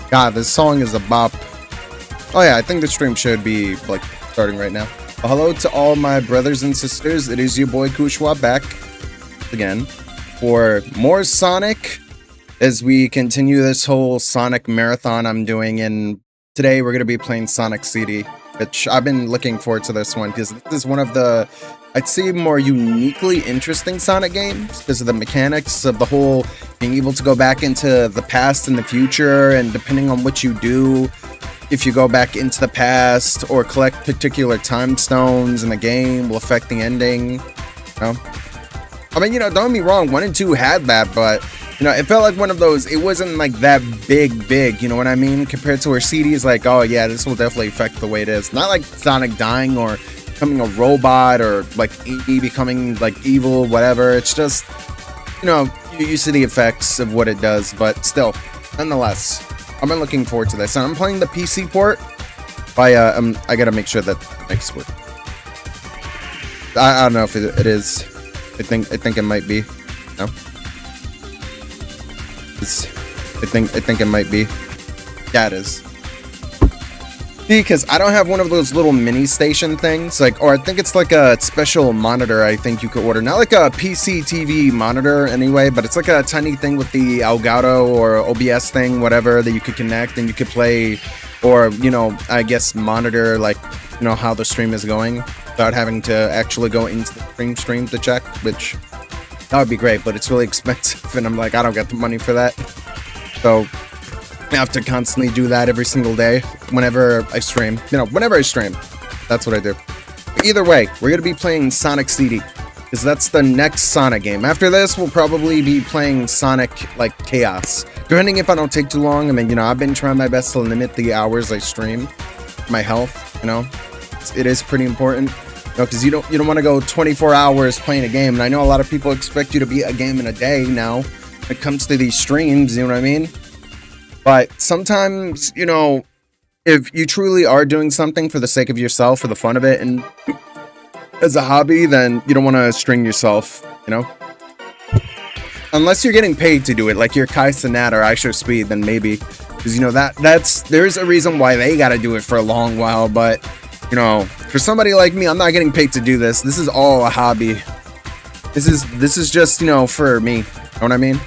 God, this song is a bop. Oh yeah, I think the stream should be like starting right now. Well, hello to all my brothers and sisters. It is your boy Kushowa back again for more Sonic as we continue this whole Sonic marathon I'm doing. And today we're going to be playing Sonic CD, which I've been looking forward to this one because this is one of the, I'd say, more uniquely interesting Sonic games because of the mechanics of the whole being able to go back into the past and the future, and depending on what you do, if you go back into the past or collect particular time stones in the game, will affect the ending. You know? I mean, don't get me wrong, 1 and 2 had that, but it felt like one of those, it wasn't like that big, you know what I mean? Compared to where CD is like, oh yeah, this will definitely affect the way it is. Not like Sonic dying or becoming a robot or like E becoming like evil, whatever. It's just, you're used to the effects of what it does, but still, nonetheless, I've been looking forward to this. And I'm playing the PC port by, I gotta make sure that makes work. I don't know if it is. I think it might be. No? I think it might be. Yeah, it is. Because I don't have one of those little mini station things, or I think it's like a special monitor I think you could order. Not like a PC TV monitor anyway, but it's like a tiny thing with the Elgato or OBS thing, whatever, that you could connect and you could play, or, I guess monitor, how the stream is going without having to actually go into the stream to check, which that would be great, but it's really expensive and I'm like, I don't got the money for that. So I have to constantly do that every single day whenever I stream. Whenever I stream, that's what I do. Either way, we're going to be playing Sonic CD, because that's the next Sonic game. After this, we'll probably be playing Sonic, Chaos. Depending if I don't take too long. I mean, I've been trying my best to limit the hours I stream. My health, it is pretty important. Because you don't want to go 24 hours playing a game. And I know a lot of people expect you to beat a game in a day now when it comes to these streams, you know what I mean? But sometimes, if you truly are doing something for the sake of yourself, for the fun of it, and as a hobby, then you don't want to string yourself, Unless you're getting paid to do it, like you're Kai Cenat or Aisha Speed, then maybe. Because, there's a reason why they gotta do it for a long while, but, for somebody like me, I'm not getting paid to do this. This is all a hobby. This is just, for me. You know what I mean?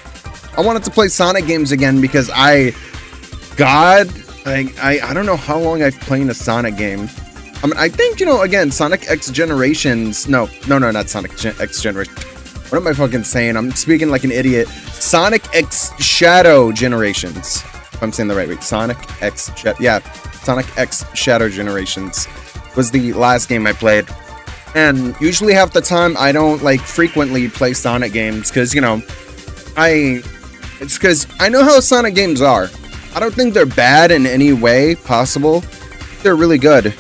I wanted to play Sonic games again because I don't know how long I've played a Sonic game. I mean, I think, again, Sonic X Generations. No, not Sonic X Generation. What am I fucking saying? I'm speaking like an idiot. Sonic X Shadow Generations. If I'm saying the right way. Sonic X Shadow Generations was the last game I played. And usually half the time I don't frequently play Sonic games because, it's because I know how Sonic games are. I don't think they're bad in any way possible. They're really good.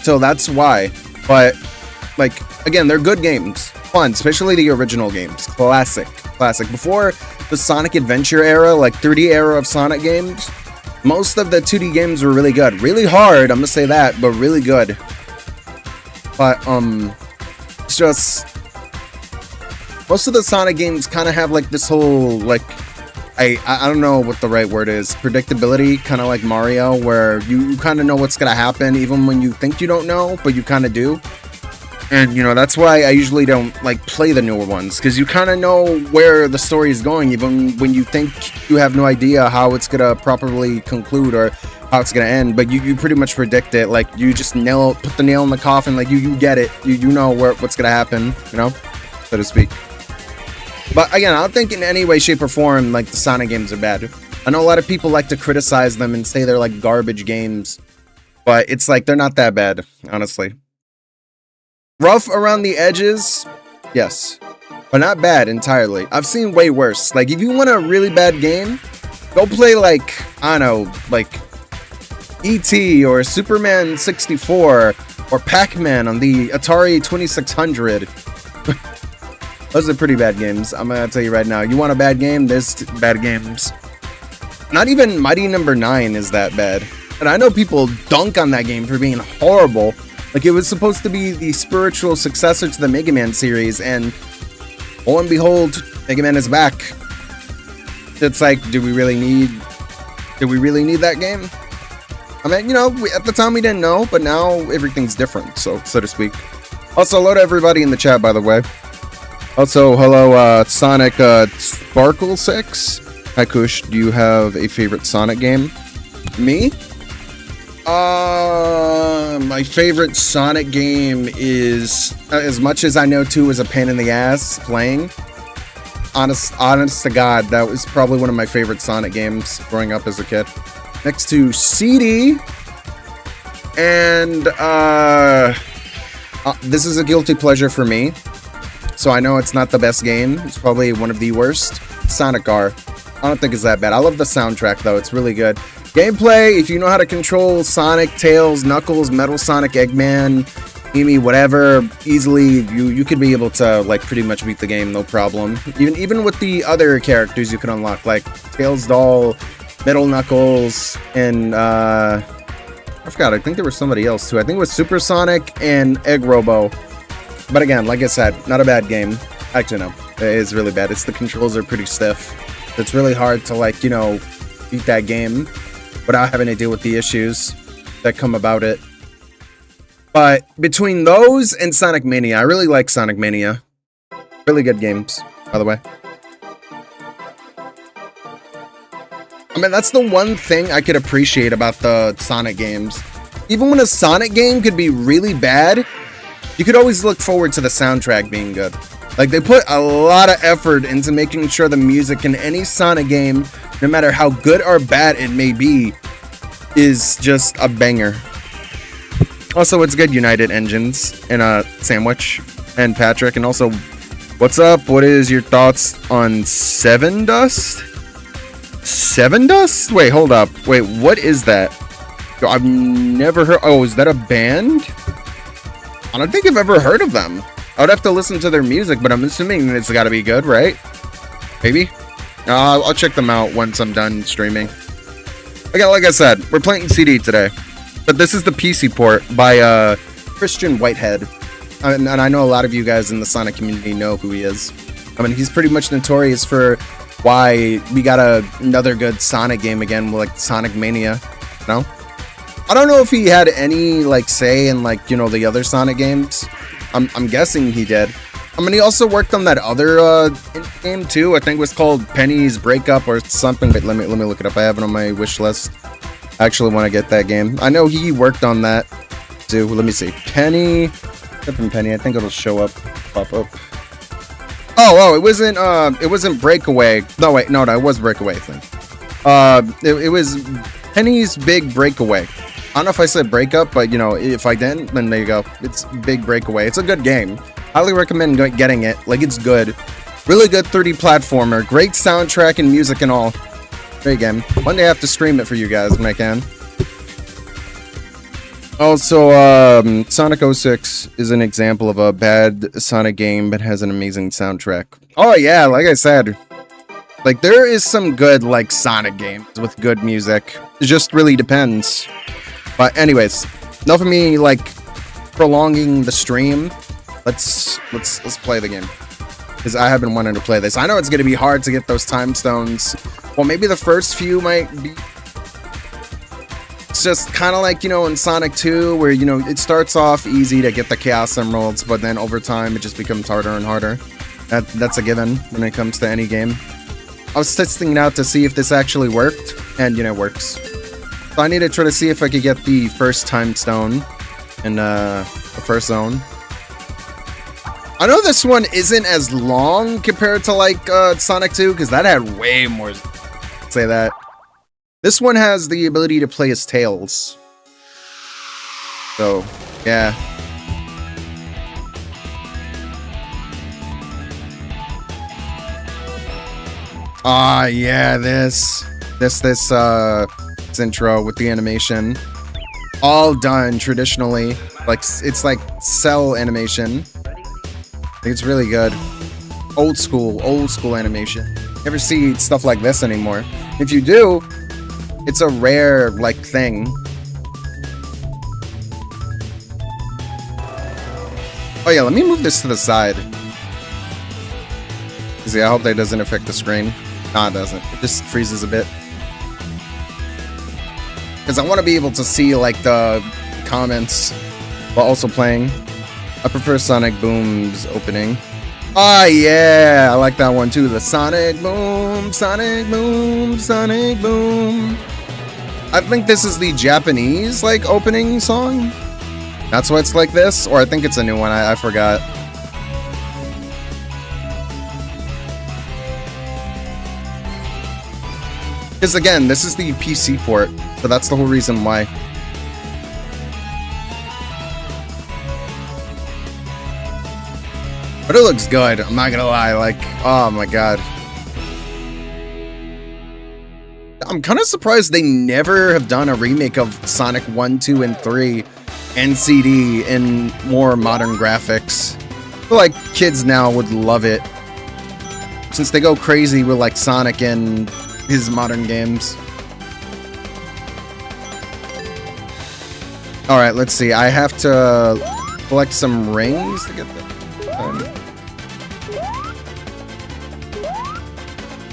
So that's why. But, again, they're good games. Fun, especially the original games. Classic. Before the Sonic Adventure era, 3D era of Sonic games, most of the 2D games were really good. Really hard, I'm gonna say that, but really good. But, it's just, most of the Sonic games kind of have, this whole, I don't know what the right word is, predictability, kind of like Mario, where you kind of know what's gonna happen, even when you think you don't know, but you kind of do. And, that's why I usually don't, play the newer ones, because you kind of know where the story is going, even when you think you have no idea how it's gonna properly conclude or how it's gonna end, but you pretty much predict it. You just put the nail in the coffin, you get it, you know what's gonna happen, so to speak. But again, I don't think in any way, shape, or form the Sonic games are bad. I know a lot of people like to criticize them and say they're garbage games, but it's they're not that bad, honestly. Rough around the edges, yes, but not bad entirely. I've seen way worse. If you want a really bad game, go play I don't know, E.T. or Superman 64 or Pac-Man on the Atari 2600. Those are pretty bad games. I'm gonna tell you right now. You want a bad game? There's bad games. Not even Mighty Number 9 is that bad. And I know people dunk on that game for being horrible. It was supposed to be the spiritual successor to the Mega Man series, and lo and behold, Mega Man is back. It's do we really need Did we really need that game? I mean, you know, at the time we didn't know, but now everything's different, so to speak. Also, hello to everybody in the chat, by the way. Also, hello, Sonic Sparkle 6. Hi, Kush. Do you have a favorite Sonic game? Me? My favorite Sonic game is, as much as I know 2 is a pain in the ass playing, honest to God, that was probably one of my favorite Sonic games growing up as a kid. Next to CD, and this is a guilty pleasure for me, so I know it's not the best game. It's probably one of the worst. Sonic R. I don't think it's that bad. I love the soundtrack, though. It's really good. Gameplay, if you know how to control Sonic, Tails, Knuckles, Metal Sonic, Eggman, Amy, whatever, easily, you could be able to, like, pretty much beat the game, no problem. Even with the other characters you can unlock, like Tails Doll, Metal Knuckles, and, I forgot, I think there was somebody else, too. I think it was Super Sonic and Egg Robo. But again, like I said, not a bad game. Actually, no. It is really bad. The controls are pretty stiff. It's really hard to, like, you know, beat that game without having to deal with the issues that come about it. But between those and Sonic Mania, I really like Sonic Mania. Really good games, by the way. I mean, that's the one thing I could appreciate about the Sonic games. Even when a Sonic game could be really bad, you could always look forward to the soundtrack being good. Like, they put a lot of effort into making sure the music in any Sonic game, no matter how good or bad it may be, is just a banger. Also, it's good United Engines and Sandwich and Patrick. And also, what's up? What is your thoughts on Seven Dust? Seven Dust? Wait, hold up. Wait, what is that? Yo, I've never heard. Oh, is that a band? I don't think I've ever heard of them. I would have to listen to their music, but I'm assuming it's got to be good, right? Maybe. I'll check them out once I'm done streaming. Again, like I said, we're playing CD today, but this is the PC port by Christian Whitehead, and I know a lot of you guys in the Sonic community know who he is. I mean, he's pretty much notorious for why we got another good Sonic game again, like Sonic Mania. No, I don't know if he had any like say in like, you know, the other Sonic games. I'm guessing he did. I mean, he also worked on that other game too. I think it was called Penny's Breakup or something. But let me look it up. I have it on my wish list. I actually want to get that game. I know he worked on that too. Let me see. Penny. Penny. I think it'll show up. Pop up. Oh, it wasn't Breakaway. No, wait, no, it was Breakaway, I think. It was Penny's Big Breakaway. I don't know if I said breakup, but you know, if I didn't, then there you go. It's Big Breakaway. It's a good game. Highly recommend getting it. Like, it's good. Really good 3D platformer. Great soundtrack and music and all. Great game. One day I have to stream it for you guys when I can. Also, Sonic 06 is an example of a bad Sonic game but has an amazing soundtrack. Oh yeah, like I said, like there is some good like Sonic games with good music. It just really depends. But anyways, enough of me like prolonging the stream. Let's play the game, because I have been wanting to play this. I know it's gonna be hard to get those time stones. Well, maybe the first few might be. It's just kind of like, you know, in Sonic 2, where, you know, it starts off easy to get the Chaos Emeralds, but then over time it just becomes harder and harder. That's a given when it comes to any game. I was testing it out to see if this actually worked, and you know, it works. So I need to try to see if I could get the first time stone in the first zone. I know this one isn't as long compared to like Sonic 2, because that had way more. Say that. This one has the ability to play as Tails. So, yeah. Ah, yeah, this intro with the animation. All done traditionally. Like, it's like cell animation. I think it's really good. Old school animation. Never see stuff like this anymore. If you do, it's a rare, like, thing. Oh yeah, let me move this to the side. See, I hope that doesn't affect the screen. Nah, it doesn't. It just freezes a bit. Because I want to be able to see like the comments while also playing. I prefer Sonic Boom's opening. Ah, yeah, I like that one too. The Sonic Boom, Sonic Boom, Sonic Boom. I think this is the Japanese like opening song. That's why it's like this, or I think it's a new one. I forgot. Because again, this is the PC port, so that's the whole reason why. But it looks good, I'm not gonna lie, like, oh my god. I'm kind of surprised they never have done a remake of Sonic 1, 2, and 3 and CD in more modern graphics. I feel like kids now would love it, since they go crazy with like Sonic and his modern games. Alright, let's see. I have to collect some rings to get that.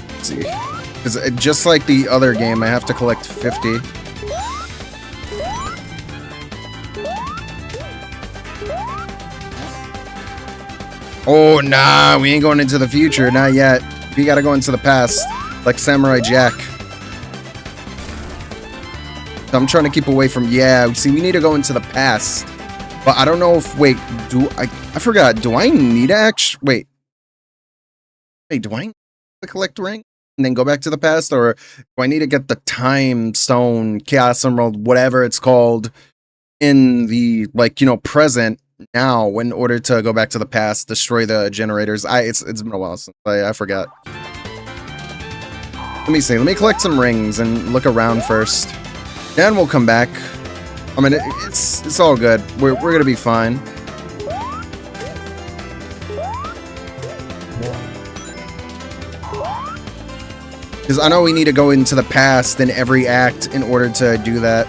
Let's see. Because just like the other game, I have to collect 50. Oh, nah, we ain't going into the future. Not yet. We gotta go into the past. Like Samurai Jack. So I'm trying to keep away from... Yeah, see, we need to go into the past. But I don't know if... Wait, I forgot. Do I need to actually... Wait, do I need to collect ring? And then go back to the past? Or do I need to get the Time Stone, Chaos Emerald, whatever it's called, in the, like, you know, present now in order to go back to the past, destroy the generators? It's been a while since I forgot. Let me see. Let me collect some rings and look around first. Then we'll come back. I mean, it's all good. We're gonna be fine. Because I know we need to go into the past in every act in order to do that.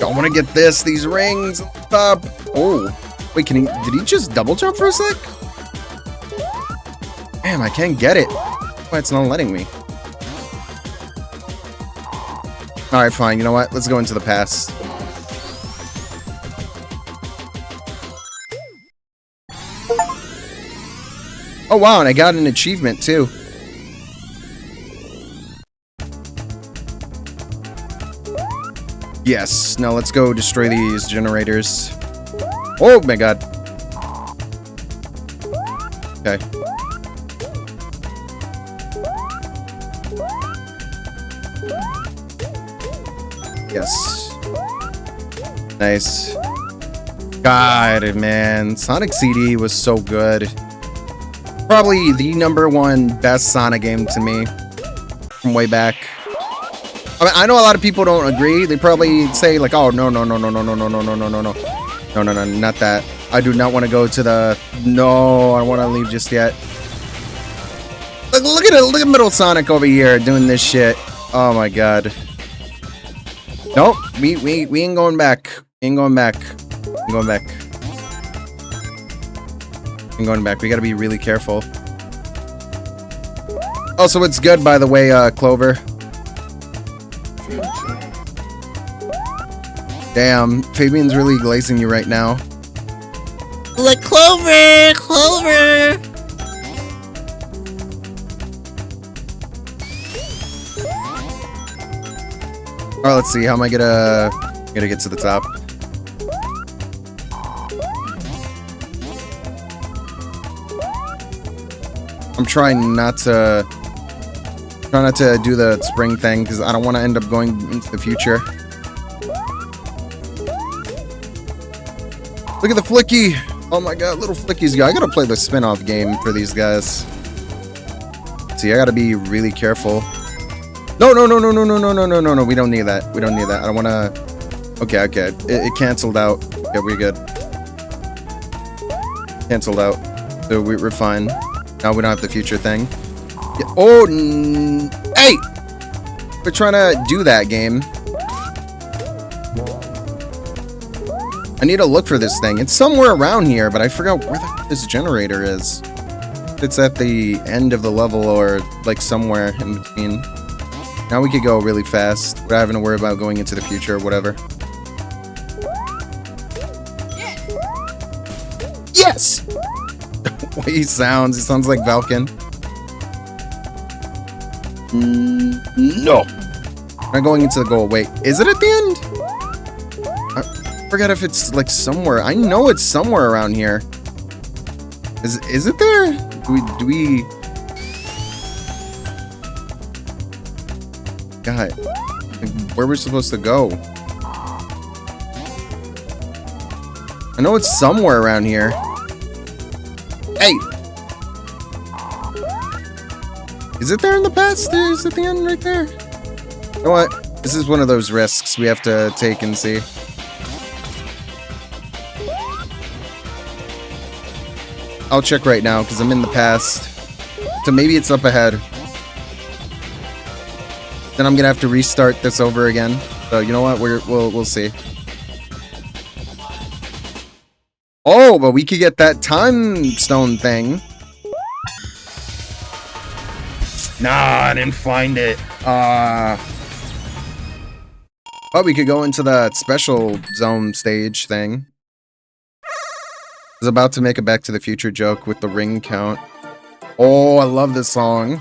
I want to get these rings up. Oh, wait, did he just double jump for a sec? Damn, I can't get it. Why it's not letting me? Alright, fine. You know what? Let's go into the past. Oh, wow, and I got an achievement, too. Yes. Now let's go destroy these generators. Oh, my God. Okay. Yes. Nice. God, man. Sonic CD was so good. Probably the #1 best Sonic game to me from way back. I mean, I know a lot of people don't agree. They probably say like, "Oh, no, not that." I do not want to go to the. No, I don't want to leave just yet. Look at Middle Sonic over here doing this shit. Oh my god. Nope, we ain't going back. Ain't going back. Ain't going back. Ain't going back. We gotta be really careful. Also, it's good, by the way, Clover. Damn, Fabian's really glazing you right now. Like Clover! Clover! Alright, let's see. How am I gonna get to the top? I'm trying not to do the spring thing because I don't want to end up going into the future. Look at the Flicky! Oh my god, little Flicky's guy. I gotta play the spin-off game for these guys. See, I gotta be really careful. No, we don't need that. We don't need that. I don't wanna... Okay. It canceled out. Okay, we're good. Canceled out. So we're fine. Now we don't have the future thing. Yeah. Oh, hey! We're trying to do that game. I need to look for this thing. It's somewhere around here, but I forgot where this generator is. it's at the end of the level or like somewhere in between. Now we could go really fast without having to worry about going into the future or whatever. Yes! The way he sounds like Valken. No. Not going into the goal. Wait, is it at the end? I forgot if it's like somewhere. I know it's somewhere around here. Is it there? Do we God, where we're supposed to go? I know it's somewhere around here. Hey! Is it there in the past? Is it the end right there? You know what? This is one of those risks we have to take and see. I'll check right now because I'm in the past. So maybe it's up ahead. Then I'm gonna have to restart this over again. So you know what? We'll see. Oh, but we could get that time stone thing. Nah, I didn't find it. But we could go into that special zone stage thing. I was about to make a Back to the Future joke with the ring count. Oh, I love this song.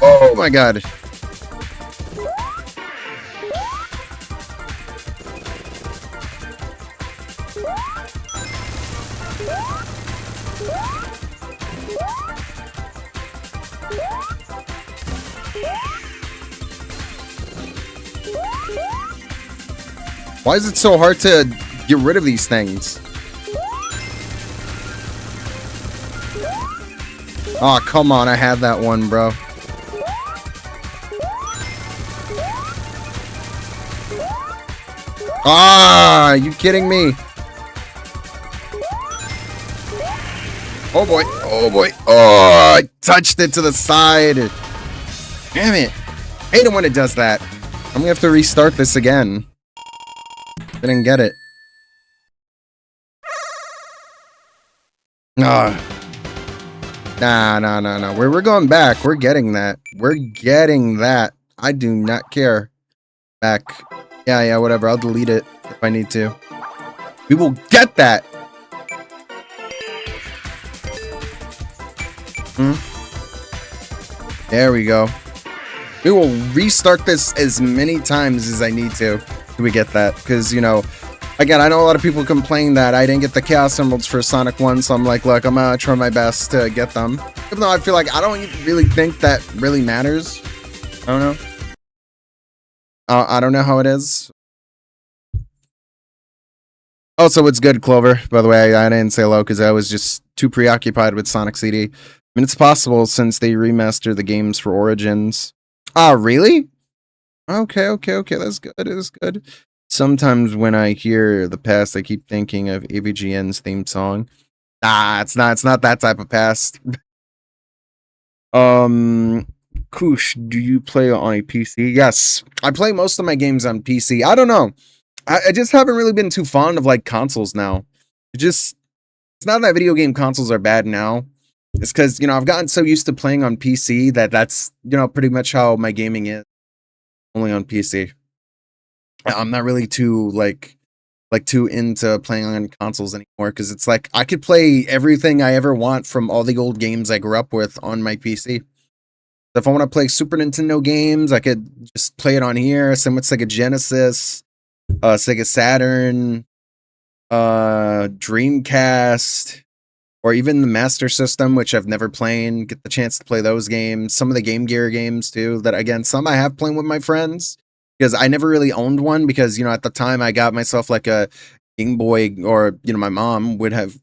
Oh my god. Why is it so hard to get rid of these things? Aw, oh, come on, I had that one, bro. Ah, are you kidding me? Oh boy, oh boy. Oh, I touched it to the side. Damn it. I hate it when it does that. I'm gonna have to restart this again. Didn't get it. Nah. Nah. We're going back. We're getting that. We're getting that. I do not care. Back. Yeah, whatever. I'll delete it if I need to. We will get that. There we go. We will restart this as many times as I need to. We get that because, you know, again, I know a lot of people complain that I didn't get the Chaos Emeralds for Sonic 1, so I'm like, look, I'm gonna try my best to get them, even though I feel like I don't really think that really matters. I don't know. I don't know how it is. Oh, so it's good, Clover. By the way, I didn't say hello because I was just too preoccupied with Sonic CD. I mean, it's possible since they remastered the games for Origins. Ah, really? Okay, that's good, that's good. Sometimes when I hear the past, I keep thinking of AVGN's theme song. Nah, it's not that type of past. Kush, do you play on a PC? Yes, I play most of my games on PC. I don't know. I just haven't really been too fond of like consoles now. It's not that video game consoles are bad now. It's because, you know, I've gotten so used to playing on PC that's, you know, pretty much how my gaming is. Only on PC. I'm not really too like too into playing on consoles anymore because it's like I could play everything I ever want from all the old games I grew up with on my PC. So if I want to play Super Nintendo games, I could just play it on here. Same with Sega Genesis, Sega Saturn, Dreamcast, or even the Master System, which I've never played. Get the chance to play those games. Some of the Game Gear games too. That again, some I have played with my friends because I never really owned one because, you know, at the time I got myself like a Game Boy, or, you know, my mom would have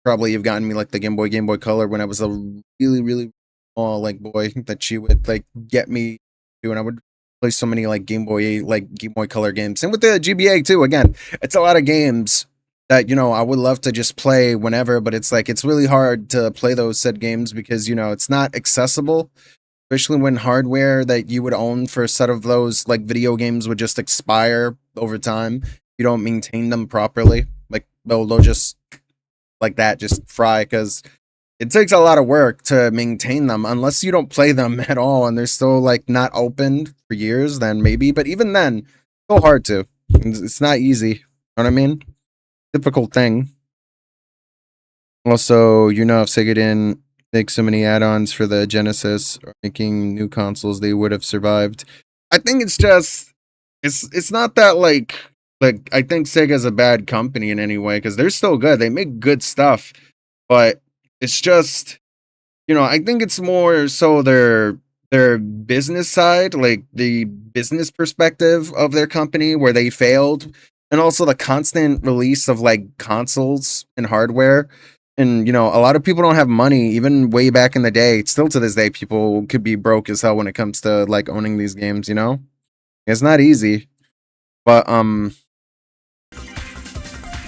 probably have gotten me like the Game Boy Color when I was a really small like boy that she would like get me to, and I would play so many like Game Boy Color games. And with the GBA too. Again, it's a lot of games that, you know, I would love to just play whenever, but it's like, it's really hard to play those said games because, you know, it's not accessible, especially when hardware that you would own for a set of those like video games would just expire over time. You don't maintain them properly. Like they'll just like that just fry because it takes a lot of work to maintain them unless you don't play them at all and they're still like not opened for years, then maybe. But even then, it's so hard to. It's not easy. You know what I mean? Difficult thing. Also, if Sega didn't make so many add-ons for the Genesis or making new consoles, they would have survived. I think it's just it's not that like I think Sega's a bad company in any way because they're still good. They make good stuff, but it's just I think it's more so their business side, like the business perspective of their company where they failed, and also the constant release of like consoles and hardware. And a lot of people don't have money, even way back in the day. Still to this day, people could be broke as hell when it comes to like owning these games. It's not easy, but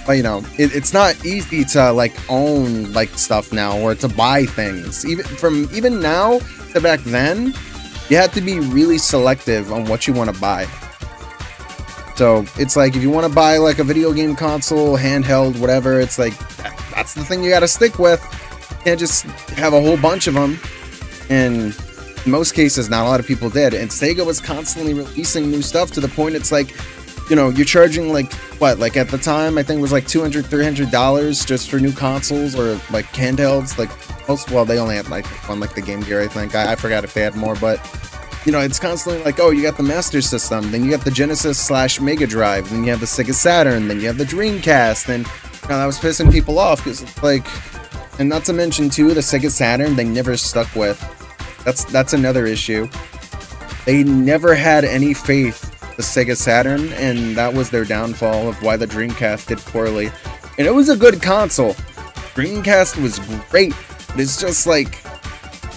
it's not easy to like own like stuff now or to buy things. Even now to back then, you had to be really selective on what you want to buy. So it's like if you want to buy like a video game console, handheld, whatever, it's like that's the thing you got to stick with. You can't just have a whole bunch of them. And in most cases, not a lot of people did. And Sega was constantly releasing new stuff to the point it's like, you're charging like what? Like at the time, I think it was like $200, $300 just for new consoles or like handhelds. Like they only had like one, like the Game Gear, I think. I forgot if they had more, but it's constantly like, oh, you got the Master System, then you got the Genesis / Mega Drive, then you have the Sega Saturn, then you have the Dreamcast, and that was pissing people off because it's like, and not to mention too, the Sega Saturn they never stuck with. That's another issue. They never had any faith the Sega Saturn, and that was their downfall of why the Dreamcast did poorly. And it was a good console. Dreamcast was great, but it's just like,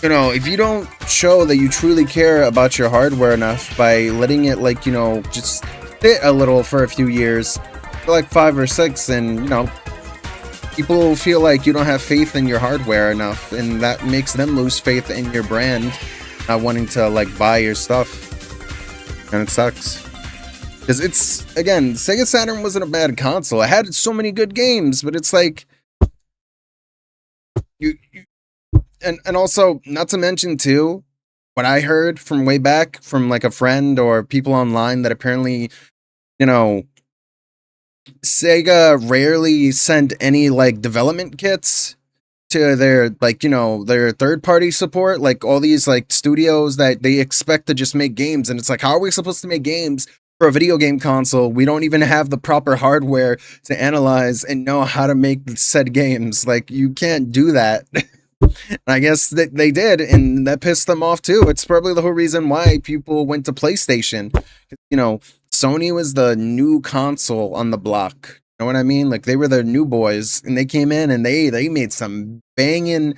if you don't show that you truly care about your hardware enough by letting it like, just sit a little for a few years, for like 5 or 6, and people feel like you don't have faith in your hardware enough, and that makes them lose faith in your brand, not wanting to like buy your stuff. And it sucks. Because it's, again, Sega Saturn wasn't a bad console. It had so many good games, but it's like and also, not to mention too, what I heard from way back from like a friend or people online that apparently, Sega rarely sent any like development kits to their like their third party support, like all these like studios that they expect to just make games, and it's like, how are we supposed to make games for a video game console? We don't even have the proper hardware to analyze and know how to make said games. Like, you can't do that. And I guess that they did, and that pissed them off too. It's probably the whole reason why people went to PlayStation. Sony was the new console on the block. You know what I mean? Like, they were the new boys, and they came in and they made some banging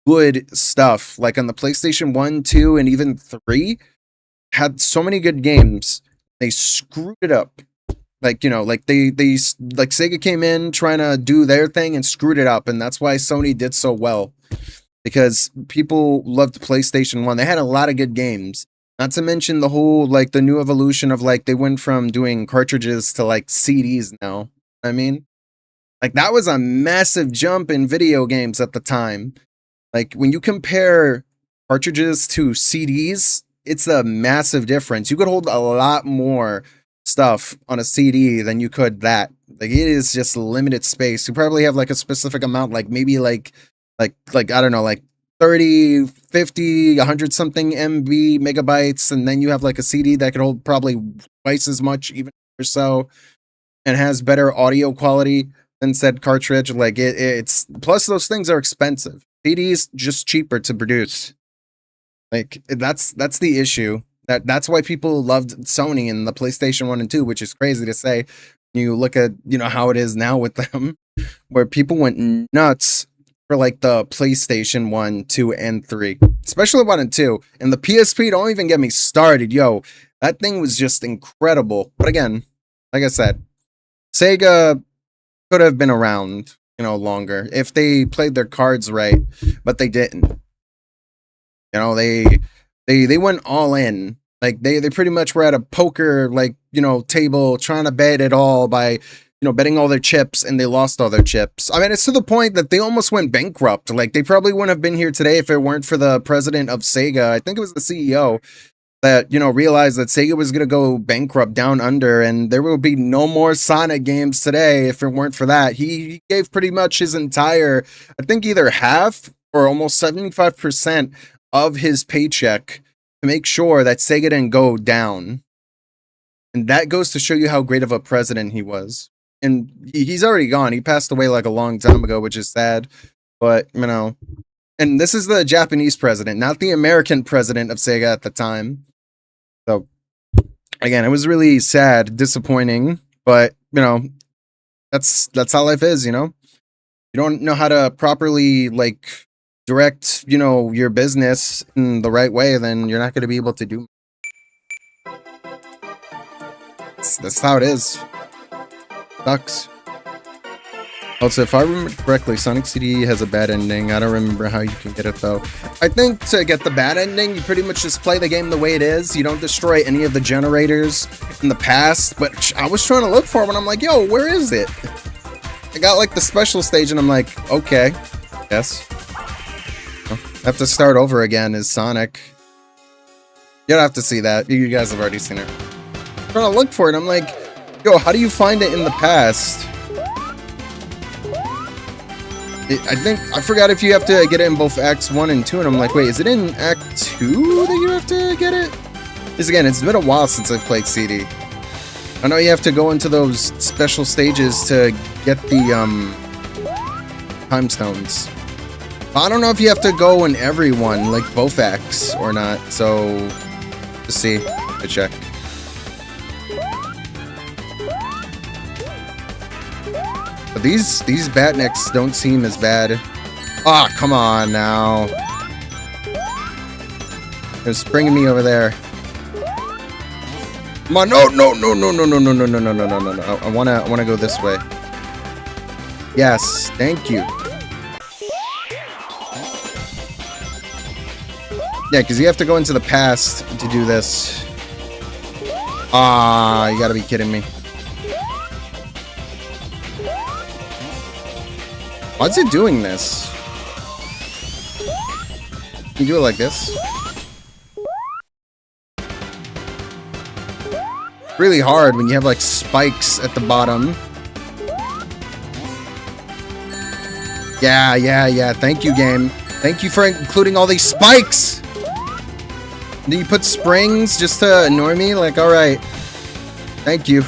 good stuff. Like on the PlayStation 1, 2, and even 3, had so many good games. They screwed it up. Like, like they like Sega came in trying to do their thing and screwed it up, and that's why Sony did so well. Because people loved PlayStation 1. They had a lot of good games. Not to mention the whole, like, the new evolution of, like, they went from doing cartridges to, like, CDs now. I mean, like, that was a massive jump in video games at the time. Like, when you compare cartridges to CDs, it's a massive difference. You could hold a lot more stuff on a CD than you could that. Like, it is just limited space. You probably have, like, a specific amount, like, maybe, like I don't know, like 30, 50, 100 something MB megabytes, and then you have like a CD that could hold probably twice as much, even or so, and has better audio quality than said cartridge. Like it's plus those things are expensive. CDs just cheaper to produce. Like that's the issue. That's why people loved Sony and the PlayStation 1 and 2, which is crazy to say. You look at how it is now with them, where people went nuts for like the PlayStation 1, 2, and 3. Especially 1 and 2. And the PSP, don't even get me started. Yo, that thing was just incredible. But again, like I said, Sega could have been around, longer if they played their cards right, but they didn't. They went all in. Like they pretty much were at a poker table trying to bet it all by betting all their chips, and they lost all their chips. I mean, it's to the point that they almost went bankrupt. Like, they probably wouldn't have been here today if it weren't for the president of Sega. I think it was the CEO that, realized that Sega was going to go bankrupt down under, and there will be no more Sonic games today if it weren't for that. He gave pretty much his entire, I think either half or almost 75% of his paycheck to make sure that Sega didn't go down. And that goes to show you how great of a president he was. And he's already gone. He passed away like a long time ago, which is sad. But, and this is the Japanese president, not the American president of Sega at the time. So, again, it was really sad, disappointing, but, that's how life is, You don't know how to properly, direct, your business in the right way, then you're not going to be able to do. That's how it is. Sucks. Also, if I remember correctly, Sonic CD has a bad ending. I don't remember how you can get it, though. I think to get the bad ending, you pretty much just play the game the way it is. You don't destroy any of the generators in the past. But I was trying to look for it, and I'm like, yo, where is it? I got, the special stage, and I'm like, okay. Yes. I have to start over again as Sonic. You don't have to see that. You guys have already seen it. I'm trying to look for it, I'm like, yo, how do you find it in the past? I forgot if you have to get it in both Acts 1 and 2, and I'm like, wait, is it in Act 2 that you have to get it? Because again, it's been a while since I've played CD. I know you have to go into those special stages to get the, time stones. I don't know if you have to go in every one, like both acts, or not, so, just see, to check. But these Batniks don't seem as bad. Ah, oh, come on now. They're springing me over there. Come on, no. I wanna go this way. Yes, thank you. Yeah, because you have to go into the past to do this. Ah, you gotta be kidding me. Why's it doing this? Can you do it like this? Really hard when you have spikes at the bottom. Yeah. Thank you, game. Thank you for including all these spikes. Do you put springs just to annoy me? Alright. Thank you.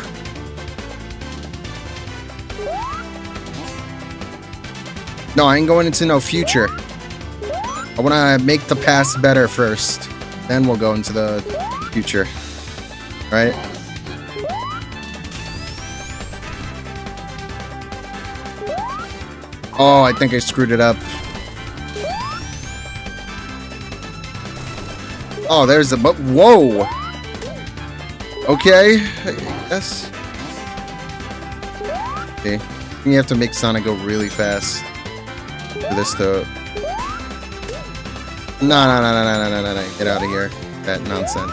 No, I ain't going into no future. I want to make the past better first. Then we'll go into the future. Right? Oh, I think I screwed it up. Oh, there's a... Whoa! Okay. Yes. Okay. You have to make Sonic go really fast. For this to... No. Get out of here. That nonsense.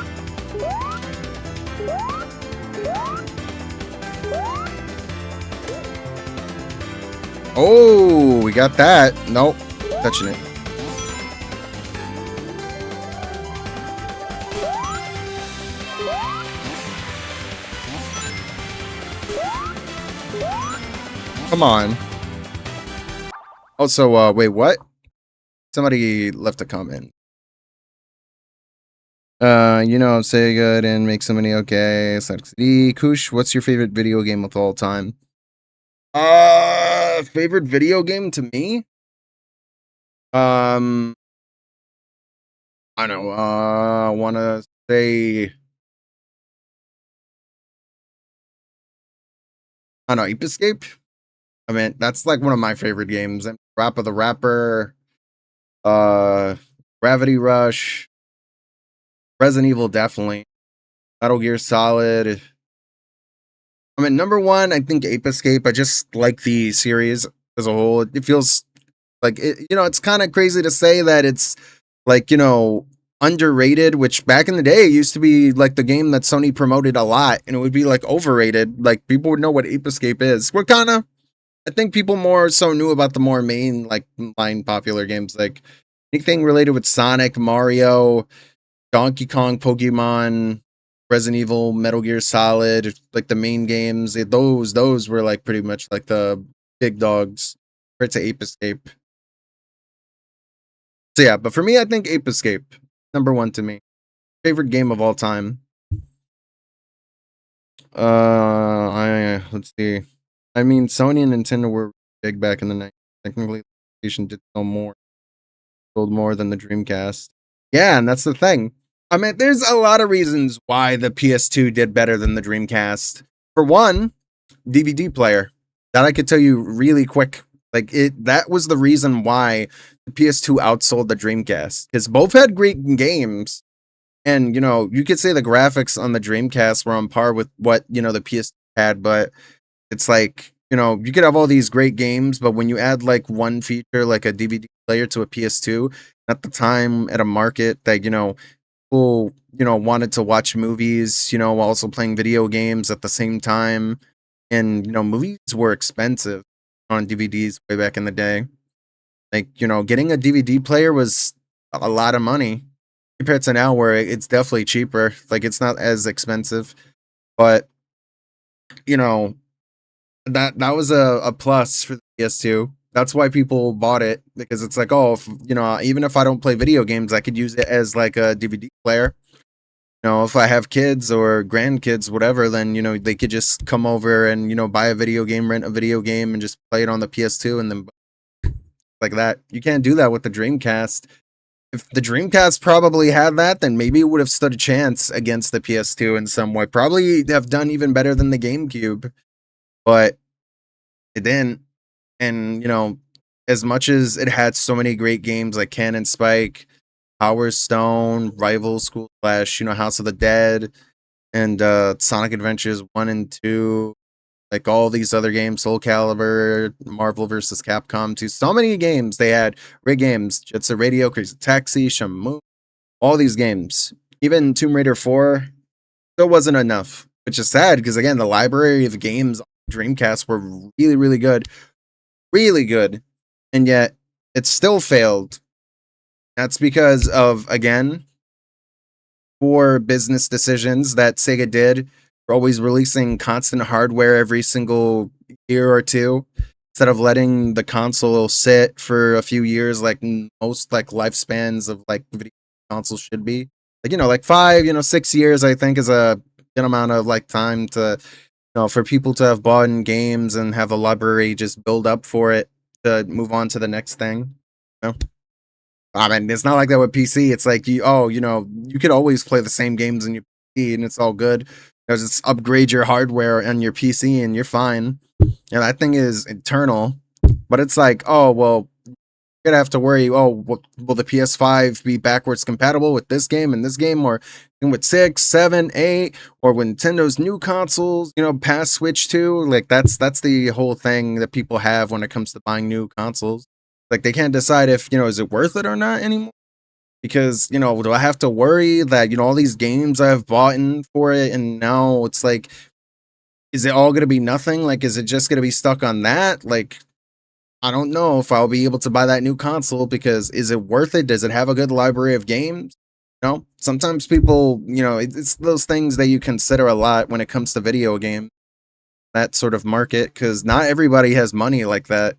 Oh, we got that. Nope. Touching it. Come on. Also, wait, what? Somebody left a comment. Say good and make some money. Okay. Kush, what's your favorite video game of all time? Favorite video game to me? I don't know. I want to say... I don't know, Ape Escape? I mean, that's one of my favorite games. Rapper the Rapper, Gravity Rush, Resident Evil, definitely. Metal Gear Solid. I mean, number one, I think Ape Escape. I just like the series as a whole. It feels like, it's kind of crazy to say that it's underrated, which back in the day used to be like the game that Sony promoted a lot, and it would be like overrated. Like people would know what Ape Escape is. We're kind of, I think people more so knew about the more main like line popular games, like anything related with Sonic, Mario, Donkey Kong, Pokemon, Resident Evil, Metal Gear Solid, like the main games. Those were like pretty much like the big dogs. Compared to Ape Escape. So yeah, but for me, I think Ape Escape number one to me. Favorite game of all time. Let's see. I mean, Sony and Nintendo were big back in the 90s. Technically, PlayStation did sell more, sold more than the Dreamcast. Yeah, and that's the thing. I mean, there's a lot of reasons why the PS2 did better than the Dreamcast. For one, DVD player. That I could tell you really quick. Like that was the reason why the PS2 outsold the Dreamcast. Because both had great games. And you could say the graphics on the Dreamcast were on par with what, the PS had, but it's like, you could have all these great games, but when you add like one feature like a DVD player to a PS2, at the time at a market that, people, wanted to watch movies, while also playing video games at the same time. And, movies were expensive on DVDs way back in the day. Like, getting a DVD player was a lot of money compared to now where it's definitely cheaper. Like it's not as expensive. But, you know, that was a plus for the PS2. That's why people bought it because it's like, oh, even if I don't play video games, I could use it as like a DVD player. If I have kids or grandkids, whatever, then, they could just come over and, buy a video game, rent a video game, and just play it on the PS2 and then like that. You can't do that with the Dreamcast. If the Dreamcast probably had that, then maybe it would have stood a chance against the PS2 in some way. Probably have done even better than the GameCube, but it didn't. And, as much as it had so many great games like Cannon Spike, Power Stone, Rival School Slash, House of the Dead, and Sonic Adventures 1 and 2, like all these other games, Soul Calibur, Marvel vs. Capcom 2, so many games they had, great games, Jet Set Radio, Crazy Taxi, Shamu, all these games. Even Tomb Raider 4 still wasn't enough, which is sad because again, the library of games on Dreamcast were really, really good, and yet it still failed. That's because of, again, poor business decisions that Sega did. For always releasing constant hardware every single year or two instead of letting the console sit for a few years like most like lifespans of like video consoles should be. Like, like 5, 6 years I think is a good amount of like time to, for people to have bought in games and have a library just build up for it to move on to the next thing. I mean, it's not like that with PC. It's like you could always play the same games in your PC and it's all good. Just upgrade your hardware on your PC and you're fine. And that thing is eternal. But it's like, oh well, you're gonna have to worry. Oh, will the PS5 be backwards compatible with this game and this game, or with 6, 7, 8, or when Nintendo's new consoles, past Switch 2? Like that's the whole thing that people have when it comes to buying new consoles. Like they can't decide if, is it worth it or not anymore. Because, do I have to worry that, all these games I've bought in for it and now it's like, is it all going to be nothing? Like, is it just going to be stuck on that? Like, I don't know if I'll be able to buy that new console because is it worth it? Does it have a good library of games? Sometimes people, it's those things that you consider a lot when it comes to video games, that sort of market, because not everybody has money like that.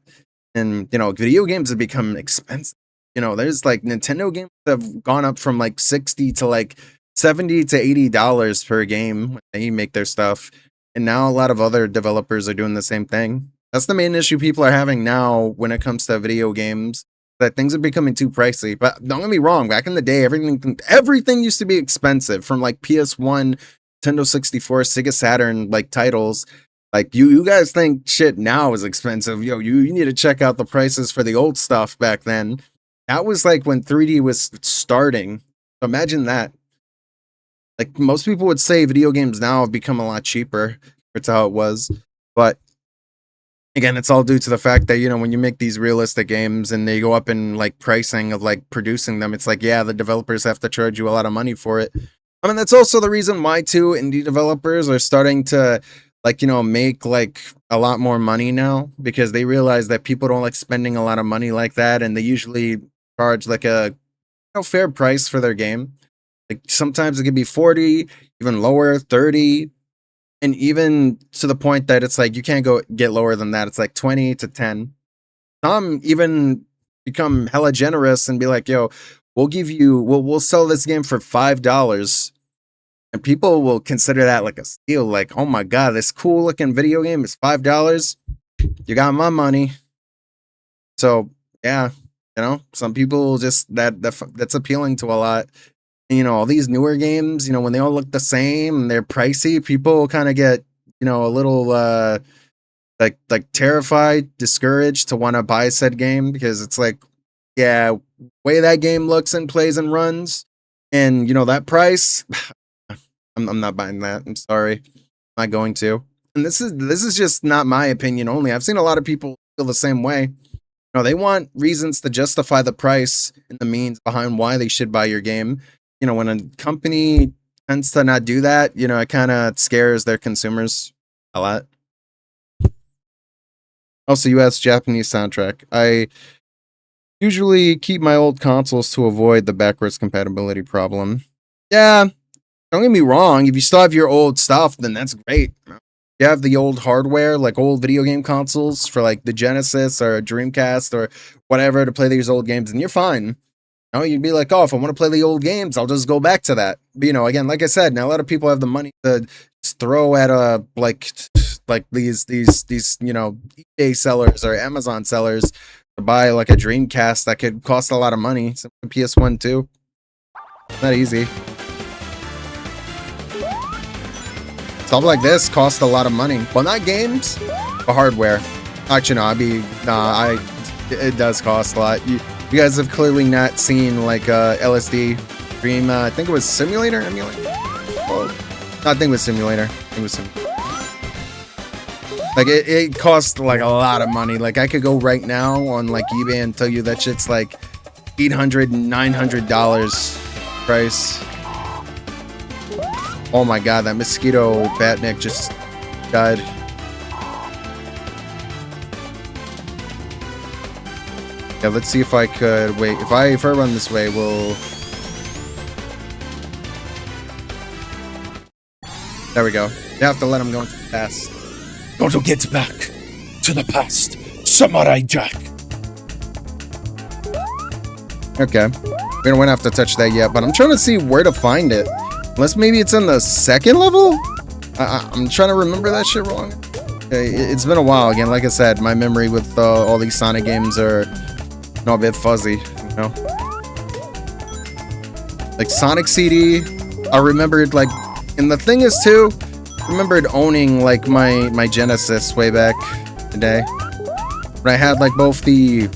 And, video games have become expensive. There's like Nintendo games have gone up from like 60 to like $70 to $80 per game when they make their stuff. And now a lot of other developers are doing the same thing. That's the main issue people are having now when it comes to video games, that things are becoming too pricey. But don't get me wrong, back in the day, everything used to be expensive, from like PS1, Nintendo 64, Sega Saturn, like titles. Like you guys think shit now is expensive. You need to check out the prices for the old stuff back then. That was like when 3D was starting. So imagine that. Like most people would say video games now have become a lot cheaper. That's how it was. But Again, it's all due to the fact that, when you make these realistic games and they go up in like pricing of like producing them, it's like, yeah, the developers have to charge you a lot of money for it. I mean, that's also the reason why too indie developers are starting to like, make like a lot more money now because they realize that people don't like spending a lot of money like that, and they usually charge like a fair price for their game. Like sometimes it could be 40, even lower, 30, and even to the point that it's like you can't go get lower than that. It's like 20 to 10. Some even become hella generous and be like, yo, we'll sell this game for $5. And people will consider that like a steal. Like, oh my god, this cool looking video game is $5. You got my money. So yeah, some people just that's appealing to a lot. And, all these newer games, when they all look the same and they're pricey, people kind of get, a little like terrified, discouraged to want to buy said game because it's like, yeah, way that game looks and plays and runs, and that price, I'm not buying that. I'm sorry, I'm not going to. And this is just not my opinion only. I've seen a lot of people feel the same way. They want reasons to justify the price and the means behind why they should buy your game. When a company tends to not do that, it kind of scares their consumers a lot. Also, US Japanese soundtrack. I usually keep my old consoles to avoid the backwards compatibility problem. Yeah, don't get me wrong. If you still have your old stuff, then that's great. You have the old hardware, like old video game consoles for like the Genesis or Dreamcast or whatever to play these old games, and you're fine. You'd be like, oh, if I want to play the old games, I'll just go back to that. But, again, like I said, now a lot of people have the money to just throw at like these eBay sellers or Amazon sellers to buy like a Dreamcast that could cost a lot of money. So PS1 too. Not easy. Stuff like this cost a lot of money. Well, not games, but hardware. Actually, no, it does cost a lot. You guys have clearly not seen like LSD Dream. I think it was Simulator. Emulator. Oh, no, I think it was Simulator. Like it costs like a lot of money. Like I could go right now on like eBay and tell you that shit's like $800, $900 price. Oh my god, that mosquito Batnik just died. Yeah, let's see if I could wait. If I run this way, we'll. There we go. You have to let him go into the past. Got to get back to the past, Samurai Jack. Okay, we don't have to touch that yet, but I'm trying to see where to find it. Unless maybe it's in the second level? I'm trying to remember that shit wrong. It's been a while. Again, like I said, my memory with all these Sonic games are a bit fuzzy, Like Sonic CD, I remembered like, and the thing is too, I remembered owning like my Genesis way back in the day. When I had like both the,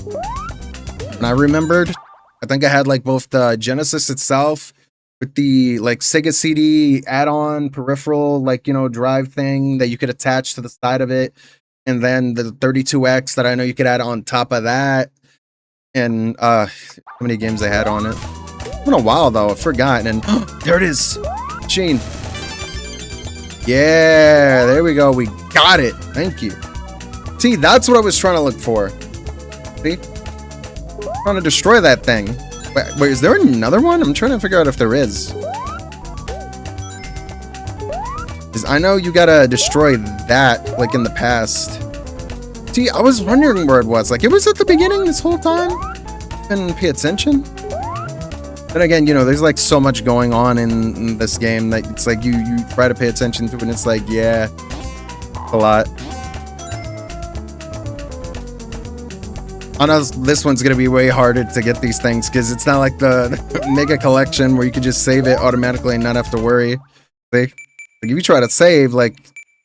and I remembered, I think I had like both the Genesis itself with the like Sega CD add-on peripheral, like, drive thing that you could attach to the side of it. And then the 32X that I know you could add on top of that. And how many games I had on it. It's been a while though, I've forgotten. And there it is. Gene. Yeah, there we go. We got it. Thank you. See, that's what I was trying to look for. See? Trying to destroy that thing. Wait, is there another one? I'm trying to figure out if there is. I know you gotta destroy that, like in the past. See, I was wondering where it was. Like, it was at the beginning this whole time? Didn't pay attention? Then again, there's like so much going on in this game that it's like you try to pay attention to it and it's like, yeah, a lot. I know this one's gonna be way harder to get these things because it's not like the Mega Collection where you could just save it automatically and not have to worry. See? Like if you try to save, like,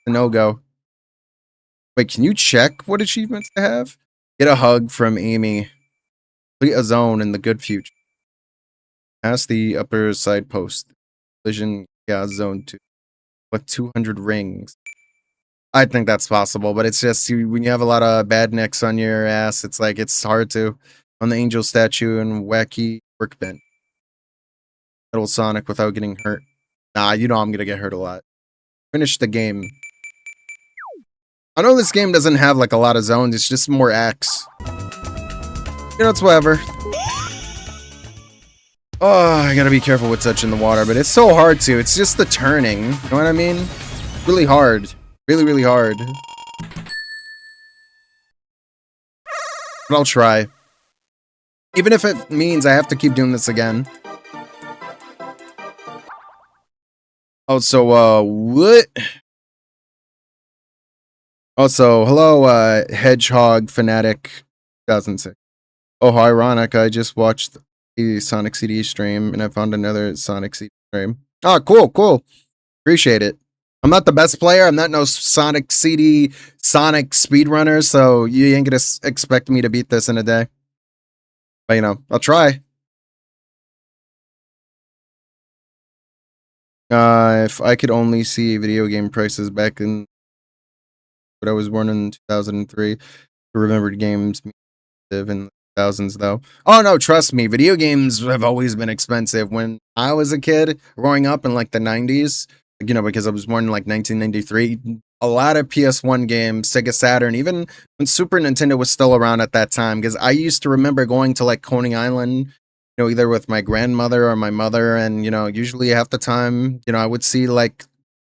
a no-go. Wait, can you check what achievements to have? Get a hug from Amy. Complete a zone in the good future. Pass the upper side post. Collision gas zone 2. Collect 200 rings. I think that's possible, but it's just when you have a lot of bad nicks on your ass, it's like it's hard to on the angel statue and wacky workbench. Little Sonic without getting hurt. Nah, you know I'm gonna get hurt a lot. Finish the game. I know this game doesn't have like a lot of zones, it's just more acts. You know, it's whatever. Oh, I gotta be careful with touching the water, but it's so hard to. It's just the turning. You know what I mean? Really hard. Really, really hard. But I'll try. Even if it means I have to keep doing this again. Oh, so, what? Also, hello, Hedgehog Fanatic 2006. Oh, how ironic. I just watched the Sonic CD stream and I found another Sonic CD stream. Oh, cool, cool. Appreciate it. I'm not the best player. I'm not no Sonic CD, Sonic speedrunner, so you ain't gonna expect me to beat this in a day. But, you know, I'll try. If I could only see video game prices back in but I was born in 2003. Remembered games in the thousands though. Oh no, trust me, video games have always been expensive. When I was a kid growing up in like the 90s, you know, because I was born in like 1993, a lot of PS1 games, Sega Saturn, even when Super Nintendo was still around at that time, because I used to remember going to like Coney Island, you know, either with my grandmother or my mother, and you know, usually half the time, you know, I would see like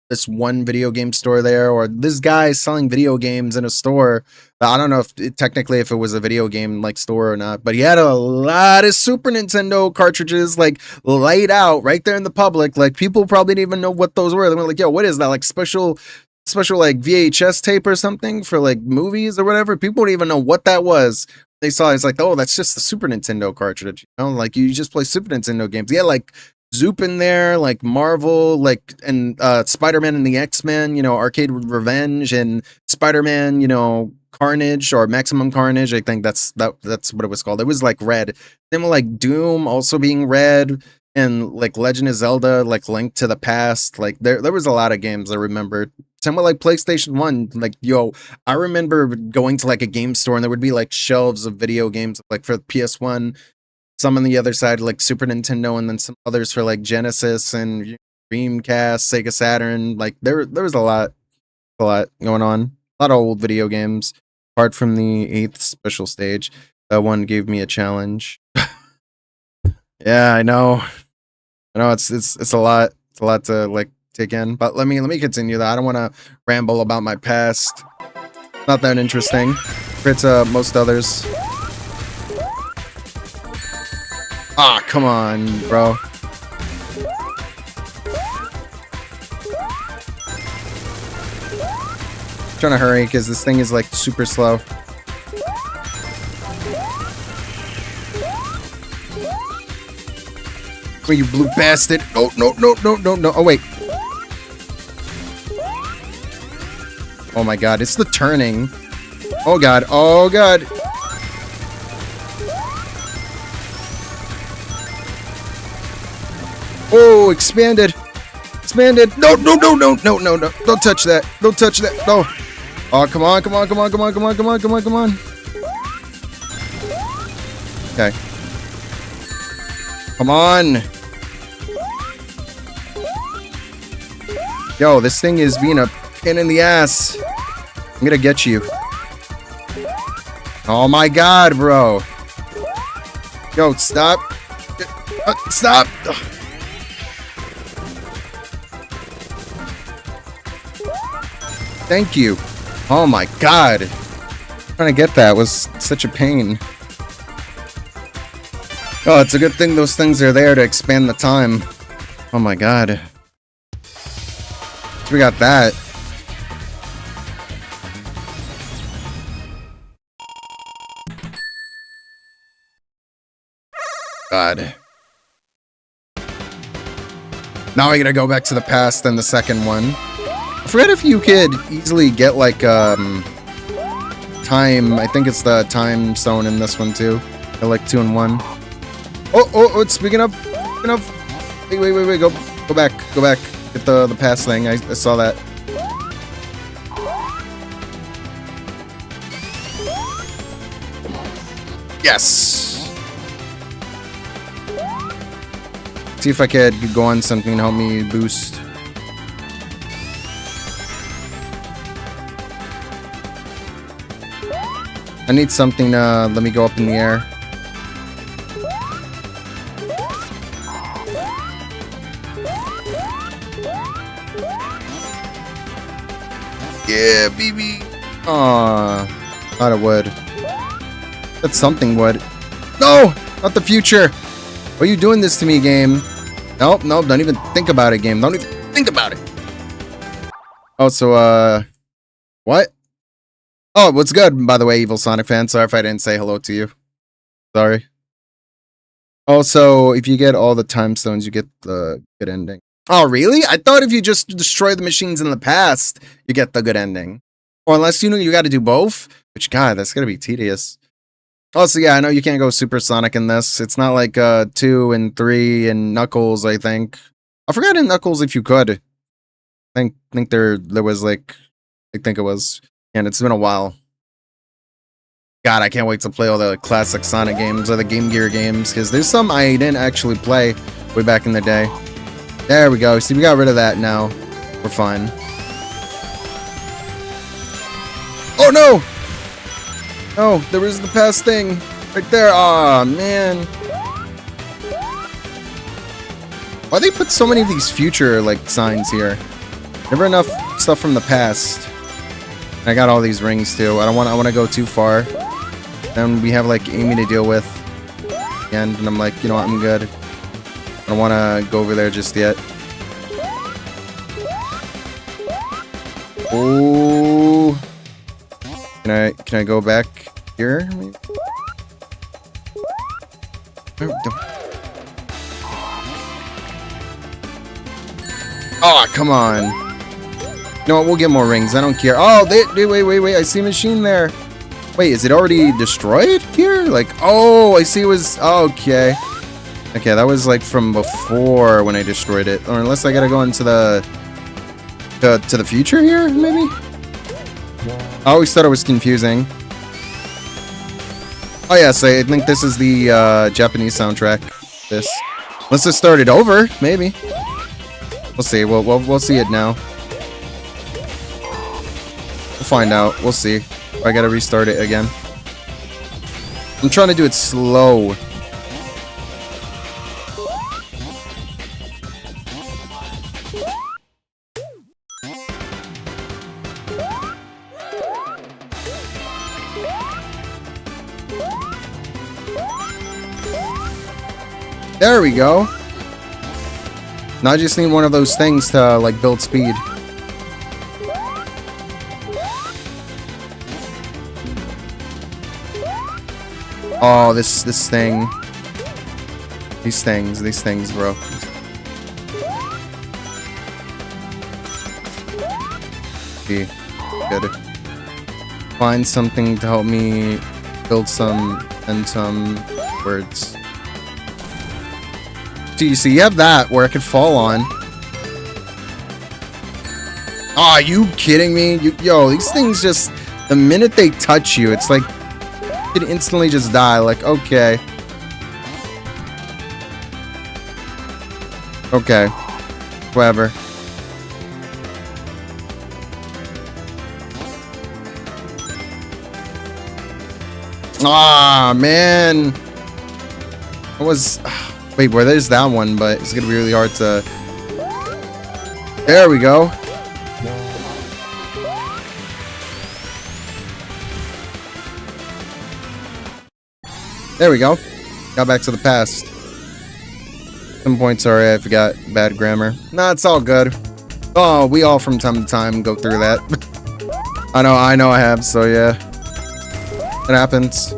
this one video game store there, or this guy selling video games in a store. I don't know if technically if it was a video game like store or not, but he had a lot of Super Nintendo cartridges like laid out right there in the public. Like people probably didn't even know what those were. They were like, "Yo, what is that? Like special like VHS tape or something for like movies or whatever?" People didn't even know what that was. They saw it's like, "Oh, that's just the Super Nintendo cartridge." You know, like you just play Super Nintendo games. Yeah, like Zoop in there, like Marvel, like and Spider-Man and the X-Men, you know, Arcade Revenge and Spider-Man, you know, Carnage or Maximum Carnage. I think that's what it was called. It was like red. Then like Doom also being red, and like Legend of Zelda, like Link to the Past. Like there was a lot of games I remember. Same with like PlayStation 1. Like, yo, I remember going to like a game store and there would be like shelves of video games like for PS1. Some on the other side, like Super Nintendo, and then some others for like Genesis and Dreamcast, Sega Saturn. Like there was a lot going on. A lot of old video games. Apart from the 8th special stage, that one gave me a challenge. Yeah, I know. It's a lot. It's a lot to like take in. But let me continue that. I don't want to ramble about my past. Not that interesting. Compared to most others. Ah, come on, bro. Trying to hurry because this thing is like super slow. Oh, you blue bastard. No. Oh, wait. Oh my god, it's the turning. Oh god. Oh, expanded. No. Don't touch that. No. Oh, come on. Okay. Come on. Yo, this thing is being a pain in the ass. I'm gonna get you. Oh my god, bro. Yo, stop. Stop. Thank you. Oh my god. Trying to get that was such a pain. Oh, it's a good thing those things are there to expand the time. Oh my god. So we got that. God. Now I gotta go back to the past and the second one. I forget if you could easily get like time. I think it's the time zone in this one too. They're like 2 and 1. Oh! It's speaking of. Wait! Go back. Get the pass thing. I saw that. Yes. See if I could go on something to help me boost. I need something to let me go up in the air. Yeah, BB. Aw, thought it would. That's something would. No, not the future. Why are you doing this to me, game? Nope, nope. Don't even think about it, game. Don't even think about it. Oh, so what? Oh, what's good, by the way, evil Sonic fan? Sorry if I didn't say hello to you. Sorry. Also, if you get all the time stones, you get the good ending. Oh, really? I thought if you just destroy the machines in the past, you get the good ending. Or unless you know you got to do both. Which, God, that's going to be tedious. Also, yeah, I know you can't go Super Sonic in this. It's not like 2 and 3 and Knuckles, I think. I forgot in Knuckles if you could. I think there was like... I think it was... And it's been a while. God, I can't wait to play all the classic Sonic games or the Game Gear games, because there's some I didn't actually play way back in the day. There we go. See, we got rid of that now. We're fine. Oh, no! No, there was the past thing. Right there. Aw, man. Why they put so many of these future, like, signs here? Never enough stuff from the past. I got all these rings too. I want to go too far. And we have like Amy to deal with. And I'm like, you know what, I'm good. I don't want to go over there just yet. Oh. Can I go back here? Maybe? Oh, come on. No, we'll get more rings. I don't care. Oh, wait. I see a machine there. Wait, is it already destroyed here? Like, oh, I see it was... Oh, okay. Okay, that was like from before when I destroyed it. Or unless I gotta go into the... to the future here, maybe? I always thought it was confusing. Oh, yes, I think this is the Japanese soundtrack. This. Unless it started over, maybe. We'll see. We'll see it now. Find out. We'll see. I gotta restart it again. I'm trying to do it slow. There we go. Now I just need one of those things to like build speed. Oh, this thing. These things, bro. Okay, good. Find something to help me build some words. So you see, you have that where I could fall on. Oh, are you kidding me? Yo, these things just, the minute they touch you, it's like, you could instantly just die. Like, okay. Okay. Whatever. Ah, man. What was... Wait, well, there's that one, but it's gonna be really hard to... There we go. There we go. Got back to the past. Some points, sorry, I forgot. Bad grammar. Nah, it's all good. Oh, we all from time to time go through that. I know I have, so yeah. It happens.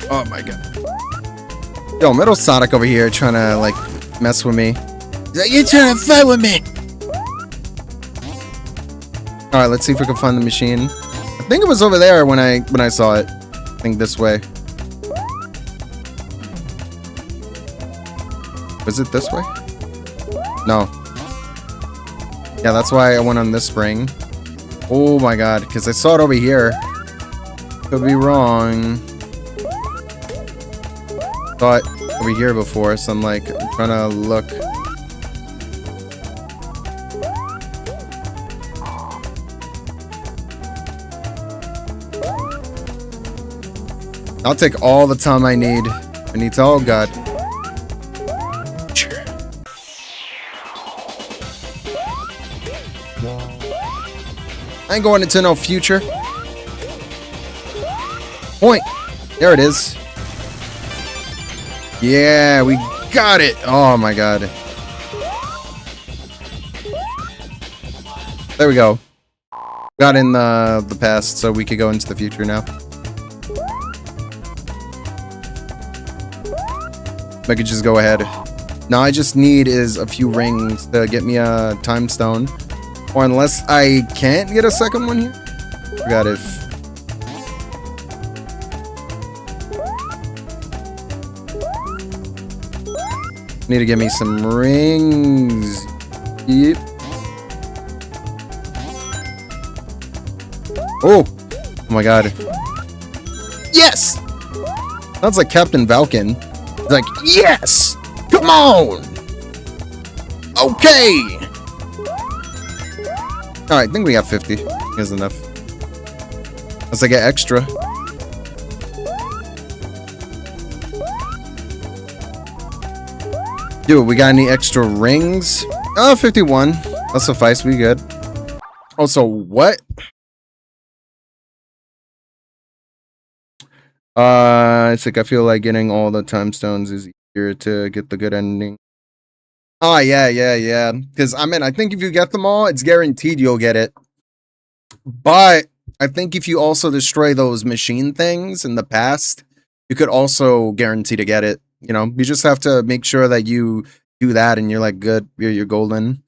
Oh my god. Yo, Metal Sonic over here trying to, like, mess with me. You're trying to fight with me. Alright, let's see if we can find the machine. I think it was over there when I saw it. I think this way. Was it this way? No. Yeah, that's why I went on this spring. Oh my god, because I saw it over here. Could be wrong. Saw it over here before, so I'm like, I'm trying to look. I'll take all the time I need. Oh god. I ain't going into no future. Point. There it is. Yeah, we got it. Oh my god. There we go. Got in the past, so we could go into the future now. I could just go ahead. Now I just need is a few rings to get me a time stone. Or unless I can't get a second one here. Forgot if... Need to get me some rings. Yep. Oh! Oh my god. Yes! Sounds like Captain Falcon. He's like, yes! Come on! Okay! Alright, I think we got 50. Is enough. Unless I get extra. Dude, we got any extra rings? Oh, 51. That'll suffice. We good. Also, what? It's like I feel like getting all the time stones is easier to get the good ending. Oh, yeah. Because, I mean, I think if you get them all, it's guaranteed you'll get it. But I think if you also destroy those machine things in the past, you could also guarantee to get it. You know, you just have to make sure that you do that and you're like good. You're golden.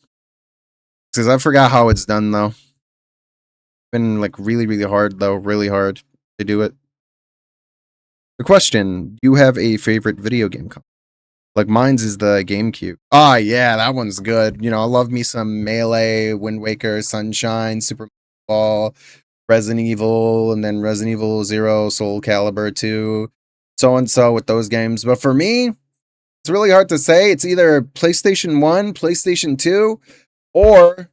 Because I forgot how it's done, though. Been like really, really hard, though. Really hard to do it. The question, do you have a favorite video game console? Like mine's is the GameCube. Ah, yeah, that one's good. You know, I love me some Melee, Wind Waker, Sunshine, Super Ball, Resident Evil, and then Resident Evil 0, Soul Calibur 2, so and so with those games. But for me, it's really hard to say. It's either PlayStation 1, PlayStation 2, or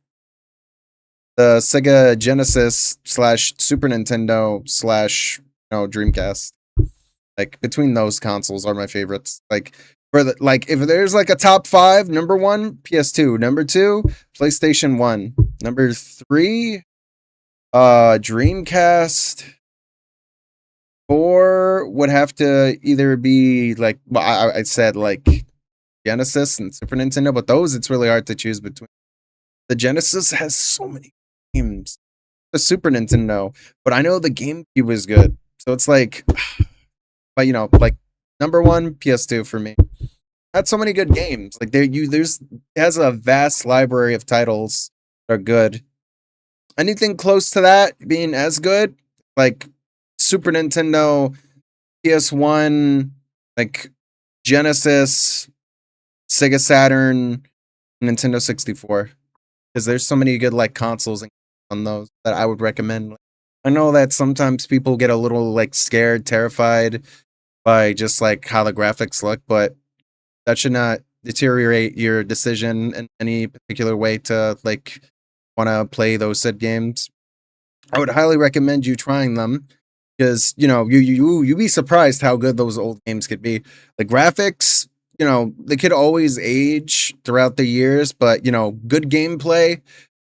the Sega Genesis / Super Nintendo / Dreamcast. Like between those consoles are my favorites. Like for the if there's like a top 5, number 1 PS2, number 2 PlayStation 1, number 3 Dreamcast, 4 would have to either be like I said like Genesis and Super Nintendo, but those it's really hard to choose between. The Genesis has so many games. The Super Nintendo, but I know the GameCube is good. So it's like but like number 1 PS2 for me. Had so many good games. Like it has a vast library of titles that are good. Anything close to that being as good, like Super Nintendo, PS1, like Genesis, Sega Saturn, Nintendo 64. Because there's so many good like consoles on those that I would recommend. I know that sometimes people get a little like scared, terrified by just like how the graphics look, but that should not deteriorate your decision in any particular way to like want to play those said games. I would highly recommend you trying them because you be surprised how good those old games could be. The graphics, they could always age throughout the years, but good gameplay,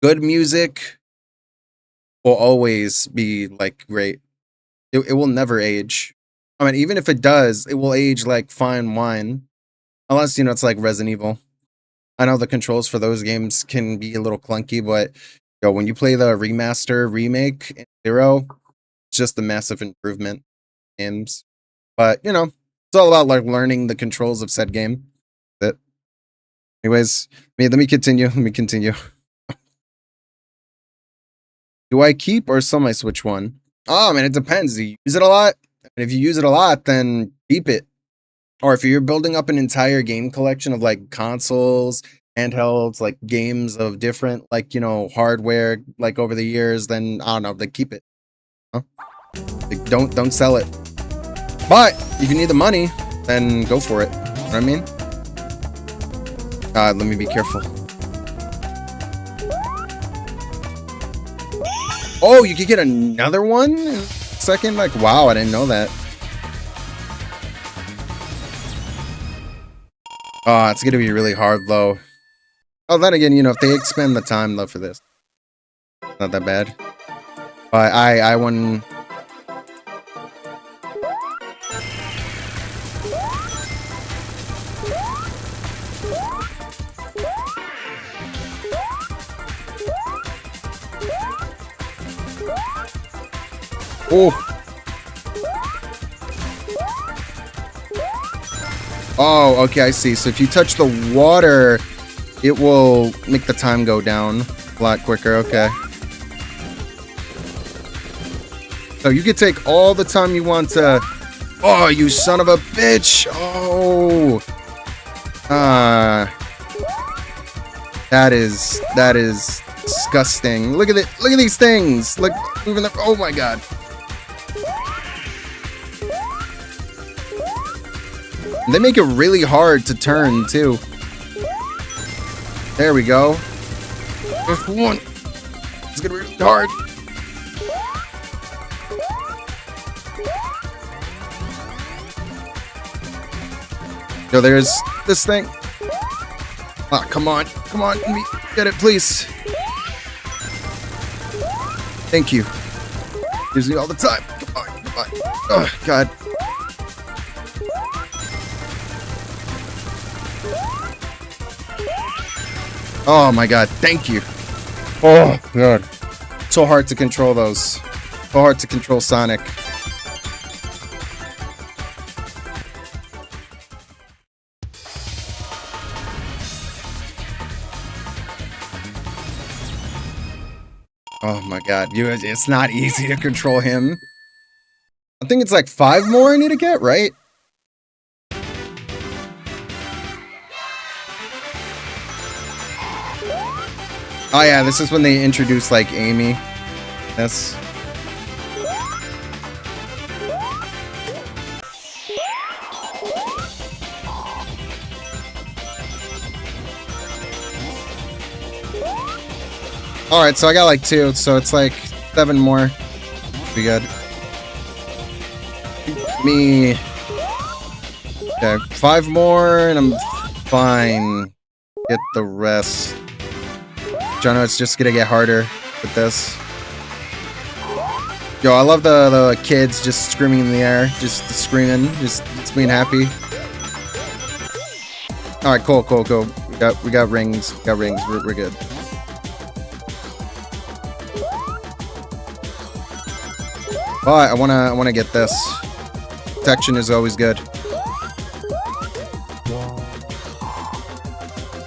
good music will always be like great. It will never age. I mean, even if it does, it will age like fine wine. Unless, it's like Resident Evil. I know the controls for those games can be a little clunky, but when you play the remaster, remake, and 0, it's just a massive improvement in games. But, it's all about like learning the controls of said game. But anyways, let me continue. Do I keep or sell my Switch 1? Oh, man, it depends. Do you use it a lot? And if you use it a lot, then keep it. Or if you're building up an entire game collection of like consoles handhelds, like games of different, like, hardware, like over the years, then I don't know, they keep it. Huh? Like, don't sell it. But if you need the money, then go for it. You know what I mean? Let me be careful. Oh, you could get another one in a second? Like, wow, I didn't know that. Oh, it's gonna be really hard, though. Oh, then again, if they expend the time, though, for this. Not that bad. But I wouldn't... Oh! Oh, okay, I see. So if you touch the water, it will make the time go down a lot quicker. Okay. So you can take all the time you want to... Oh, you son of a bitch! Oh! That is disgusting. Look at it. Look at these things. Look, moving up. Oh my god. They make it really hard to turn, too. There we go. Just one. It's gonna be really hard. Yo, there's this thing. Ah, come on. Come on. Let me get it, please. Thank you. Gives me all the time. Come on. Come on. Oh, God. Oh my god, thank you. Oh god. So hard to control those. So hard to control Sonic. Oh my god, it's not easy to control him. I think it's like 5 more I need to get, right? Oh yeah, this is when they introduce like Amy. Yes. Alright, so I got like 2, so it's like 7 more. Be good. Me. Okay, 5 more and I'm fine. Get the rest. Jono, it's just gonna get harder with this. Yo, I love the kids just screaming in the air, just screaming, just being happy. All right, cool. We got rings. We're good. But I wanna get this. Protection is always good,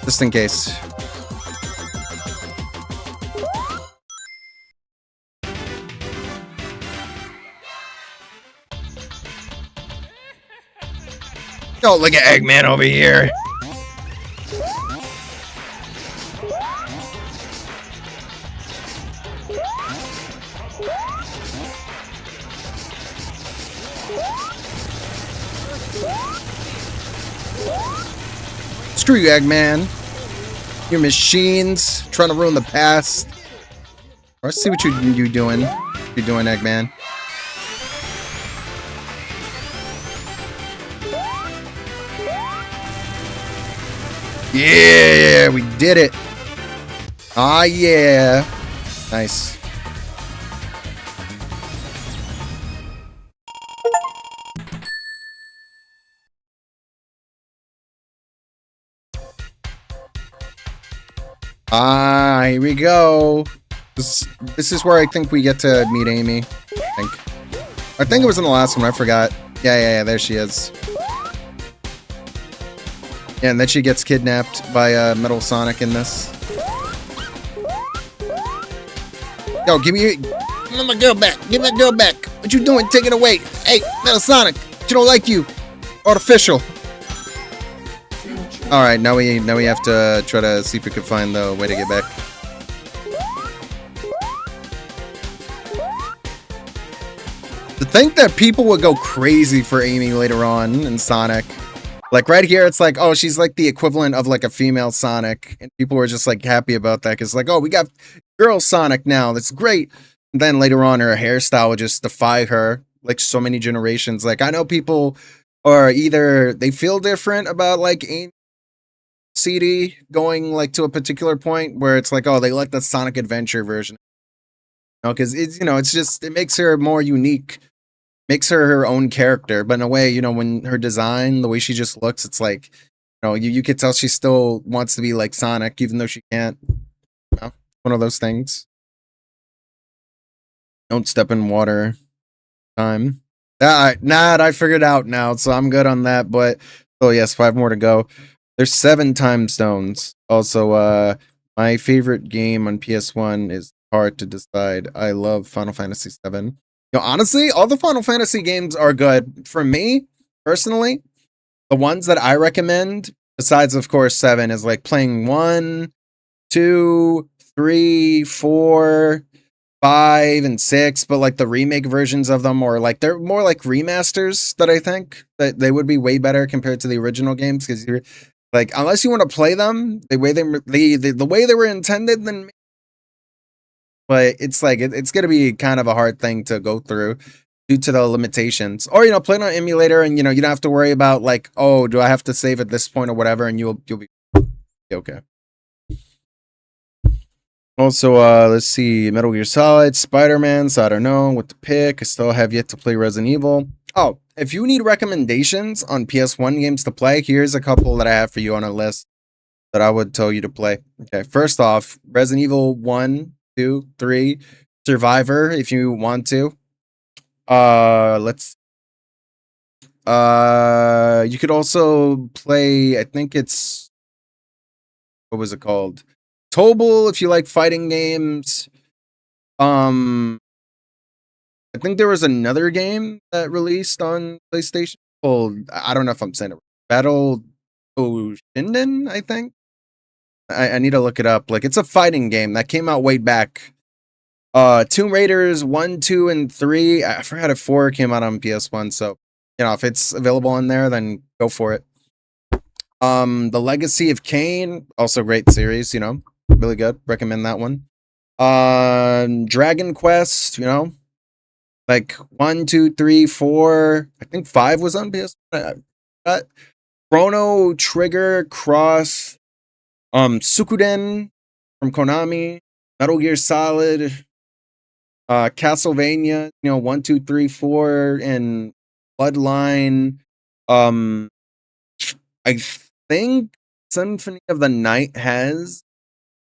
just in case. Oh, look at Eggman over here. Screw you, Eggman. Your machines trying to ruin the past. Let's see what you're doing. You're doing, Eggman. Yeah, we did it. Ah, yeah. Nice. Ah, here we go. This is where I think we get to meet Amy. I think it was in the last one. I forgot. Yeah, there she is. Yeah, and then she gets kidnapped by Metal Sonic in this. Yo, give me my girl back. Give my girl back. What you doing? Take it away. Hey, Metal Sonic. She don't like you. Artificial. All right, now we have to try to see if we can find the way to get back. To think that people would go crazy for Amy later on in Sonic. Like right here, it's like, oh, she's like the equivalent of like a female Sonic, and people were just like happy about that because like, oh, we got girl Sonic now. That's great. And then later on, her hairstyle would just defy her. Like so many generations. Like I know people are either they feel different about like Amy CD going like to a particular point where it's like, oh, they like the Sonic Adventure version. You know, because it's it's just it makes her more unique, makes her own character. But in a way, when her design, the way she just looks, it's like, you could tell she still wants to be like Sonic, even though she can't. One of those things. Don't step in water. Time. I figured out now, so I'm good on that. But oh yes, 5 more to go. There's 7 time stones. Also, my favorite game on PS1 is hard to decide. I love Final Fantasy 7. Honestly, all the Final Fantasy games are good. For me, personally, the ones that I recommend, besides of course 7, is like playing 1, 2, 3, 4, 5, and 6, but like the remake versions of them, or like they're more like remasters that I think that they would be way better compared to the original games because you're like, unless you want to play them the way the way they were intended, then. But it's like it's gonna be kind of a hard thing to go through due to the limitations. Or play it on emulator, and you don't have to worry about like, oh, do I have to save at this point or whatever, and you'll be okay. Also, let's see, Metal Gear Solid, Spider-Man, so I don't know what to pick. I still have yet to play Resident Evil. Oh, if you need recommendations on PS1 games to play, here's a couple that I have for you on a list that I would tell you to play. Okay, first off, Resident Evil 1, 2, 3, Survivor, if you want to. Let's you could also play, I think it's, what was it called? Tobal, if you like fighting games. I think there was another game that released on PlayStation called, I don't know if I'm saying it right, Battle Shinden, I think. I need to look it up. Like, it's a fighting game that came out way back. Tomb Raiders 1, 2, and 3. I forgot if 4 came out on PS1, so if it's available on there, then go for it. The Legacy of Kain, also great series, really good. Recommend that one. Dragon Quest, like 1, 2, 3, 4. I think 5 was on PS1. Chrono Trigger Cross, Sukuden from Konami, Metal Gear Solid, Castlevania, 1, 2, 3, 4, and Bloodline. I think Symphony of the Night has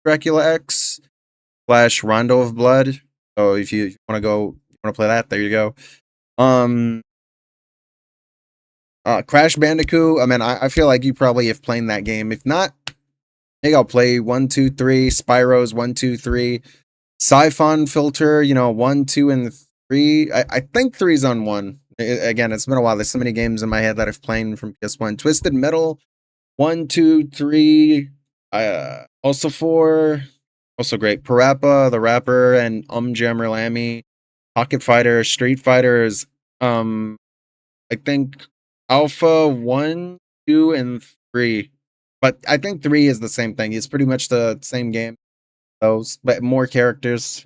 Dracula X / Rondo of Blood. So if you want to play that, there you go. Crash Bandicoot. I mean, I feel like you probably have played that game. If not, maybe I'll play 1, 2, 3, Spyro's 1, 2, 3, Siphon Filter, 1, 2, and 3. I think 3's on 1. Again, it's been a while. There's so many games in my head that I've played from PS1. Twisted Metal, 1, 2, 3. Also 4. Also great. Parappa, the Rapper, and Jammer Lammy. Pocket Fighter, Street Fighters. I think Alpha 1, 2, and 3. But I think 3 is the same thing. It's pretty much the same game. Those, but more characters.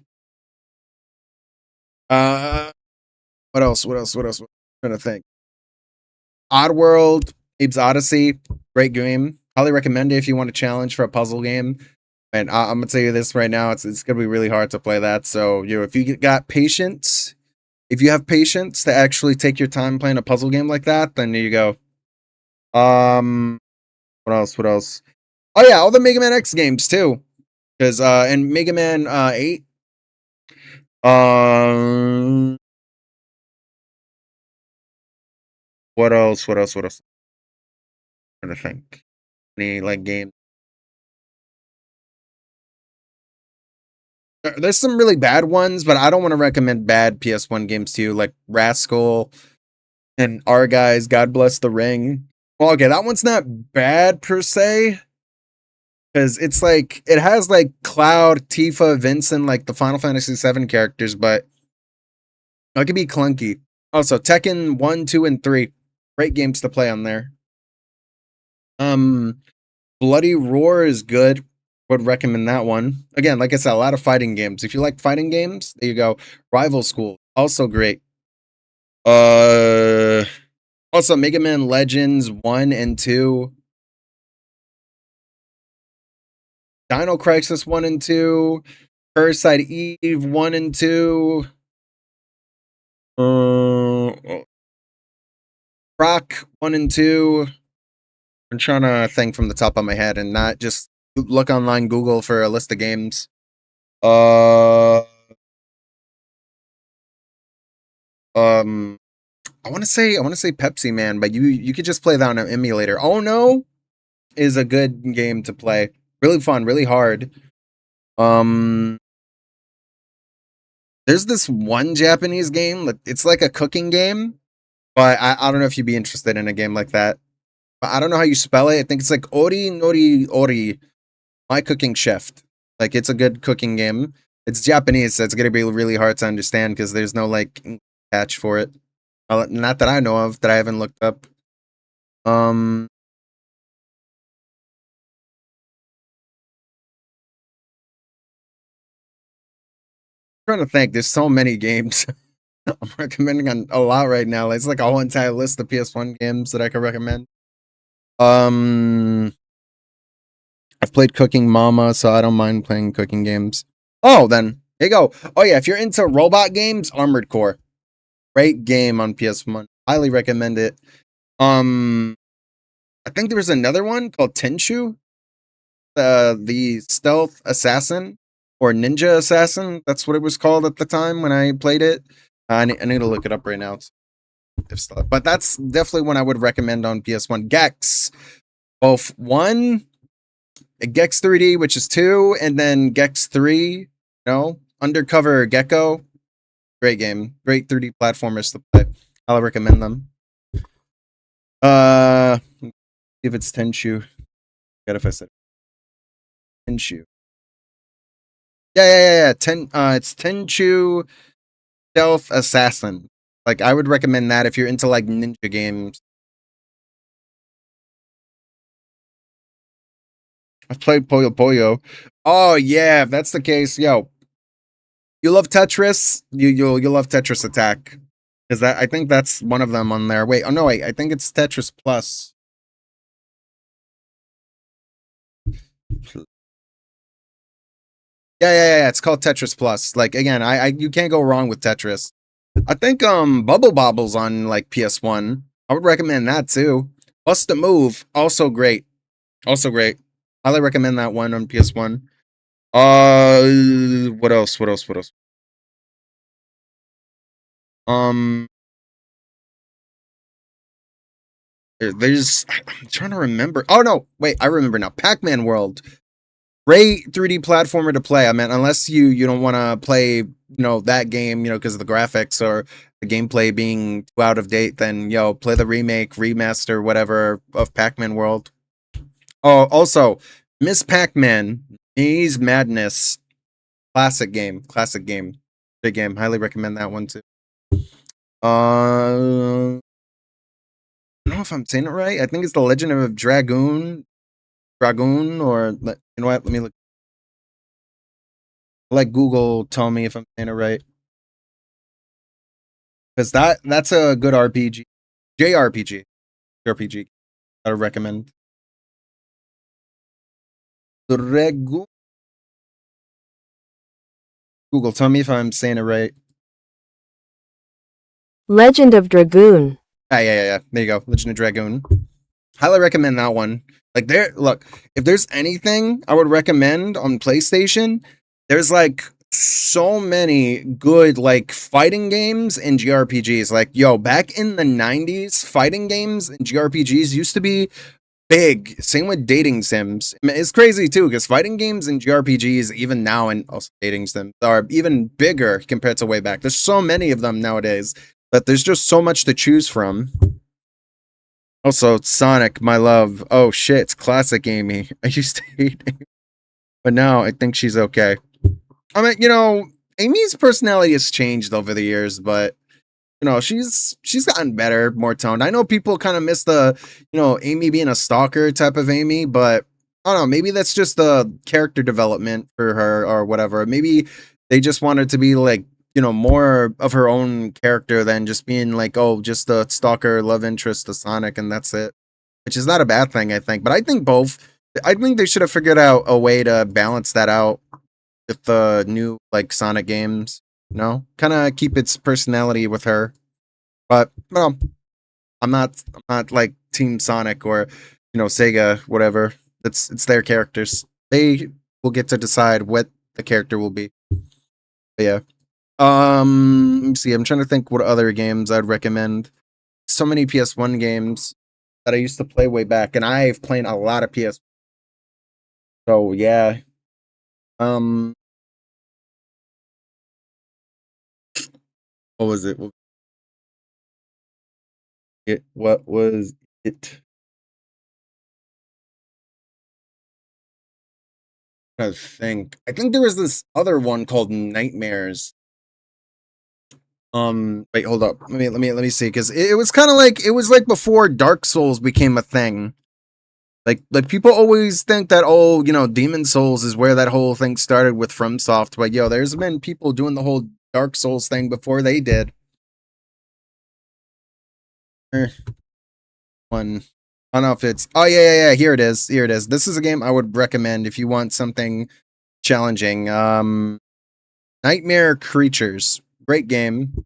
What else? I'm trying to think. Oddworld, Abe's Odyssey, great game. Highly recommend it if you want a challenge for a puzzle game. And I'm gonna tell you this right now, it's gonna be really hard to play that. So if you got patience, if you have patience to actually take your time playing a puzzle game like that, then there you go. What else? Oh yeah, all the Mega Man X games too. Because and Mega Man 8. What else? I'm trying to think. Any like games? There's some really bad ones, but I don't want to recommend bad PS1 games to you, like Rascal and Our Guys, God Bless the Ring, Well, okay, that one's not bad per se. Because it's like, it has like Cloud, Tifa, Vincent, like the Final Fantasy VII characters, but it could be clunky. Also, Tekken 1, 2, and 3. Great games to play on there. Bloody Roar is good. Would recommend that one. Again, like I said, a lot of fighting games. If you like fighting games, there you go. Rival School, also great. Also Mega Man Legends 1 and 2. Dino Crisis 1 and 2. Parasite Eve 1 and 2. Rock 1 and 2. I'm trying to think from the top of my head and not just look online Google for a list of games. I want to say Pepsi Man, but you could just play that on an emulator. Oh no, is a good game to play. Really fun, really hard. There's this one Japanese game that it's like a cooking game, but I don't know if you'd be interested in a game like that. But I don't know how you spell it. I think it's like Ori Nori Ori, My Cooking Chef. Like it's a good cooking game. It's Japanese, so it's gonna be really hard to understand because there's no like patch for it. Not that I know of, that I haven't looked up. I'm trying to think. There's so many games. I'm recommending on a lot right now. It's like a whole entire list of PS1 games that I could recommend. I've played Cooking Mama, so I don't mind playing cooking games. Oh, then here you go. Oh yeah, if you're into robot games, Armored Core, great game on PS1. Highly recommend it. I think there was another one called Tenchu, the stealth assassin or ninja assassin. That's what it was called at the time when I played it. I need to look it up right now. But that's definitely one I would recommend on PS1. Gex, both one, Gex 3D, which is 2, and then Gex 3, you know, Undercover Gecko. Great game. Great 3D platformers to play. I'll recommend them. If it's Tenchu. Forget if I said Tenchu. Yeah. It's Tenchu Stealth Assassin. Like I would recommend that if you're into like ninja games. I played Puyo Puyo. Oh yeah, if that's the case, yo. You love Tetris? You'll love Tetris Attack. Because I think that's one of them on there. Wait, oh no, wait, I think it's Tetris Plus. Yeah. It's called Tetris Plus. Like again, I you can't go wrong with Tetris. I think Bubble Bobble's on like PS1. I would recommend that too. Bust a Move, also great. Also great. Highly recommend that one on PS1. What else? Um I'm trying to remember. Oh no, wait, I remember now. Pac-Man World. Great 3D platformer to play. I mean, unless you don't want to play, that game, because of the graphics or the gameplay being too out of date, then play the remake, remaster, whatever of Pac-Man World. Oh, also, Miss Pac-Man, Maze Madness, classic game, big game. Highly recommend that one too. I don't know if I'm saying it right. I think it's the Legend of Dragoon, or you know what? Let me look. Let Google tell me if I'm saying it right, because that's a good RPG, JRPG I would recommend. Google, tell me if I'm saying it right. Legend of Dragoon. Yeah. There you go. Legend of Dragoon. Highly recommend that one. Like look, if there's anything I would recommend on PlayStation, there's like so many good like fighting games and JRPGs. Like, back in the 90s, fighting games and JRPGs used to be big. Same with dating sims. I mean, it's crazy too, because fighting games and JRPGs, even now, and also dating sims, are even bigger compared to way back. There's so many of them nowadays that there's just so much to choose from. Also, Sonic, my love. Oh shit, it's classic Amy. I used to hate Amy, but now I think she's okay. I mean, Amy's personality has changed over the years, but she's gotten better, more toned. I know people kind of miss the, Amy being a stalker type of Amy, but I don't know, maybe that's just the character development for her or whatever. Maybe they just wanted to be like, more of her own character than just being like, oh, just the stalker love interest to Sonic and that's it. Which is not a bad thing, I think. But I think they should have figured out a way to balance that out with the new like Sonic games. Kind of keep its personality with her. But well, I'm not like Team Sonic or Sega, whatever. It's their characters. They will get to decide what the character will be. But yeah. Let me see. I'm trying to think what other games I'd recommend. So many PS1 games that I used to play way back, and I've played a lot of PS. So yeah. Um, what was it? What was it? I think. I think there was this other one called Nightmares. Wait, hold up. Let me see, because it was kind of like it was like before Dark Souls became a thing. Like people always think that Demon Souls is where that whole thing started with FromSoft, but there's been people doing the whole Dark Souls thing before they did. One. I don't know if it's. Oh yeah. Here it is. This is a game I would recommend if you want something challenging. Nightmare Creatures. Great game.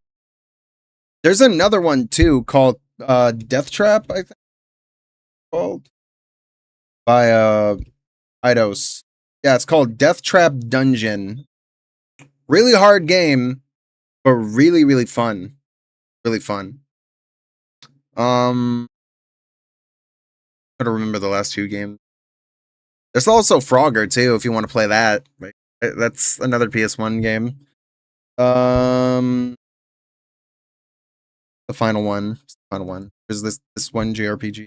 There's another one too called Death Trap, I think called by Eidos. Yeah, it's called Death Trap Dungeon. Really hard game, but really, really fun. Really fun. I don't remember the last two games. There's also Frogger too, if you want to play that. That's another PS1 game. The final one. Is this one JRPG?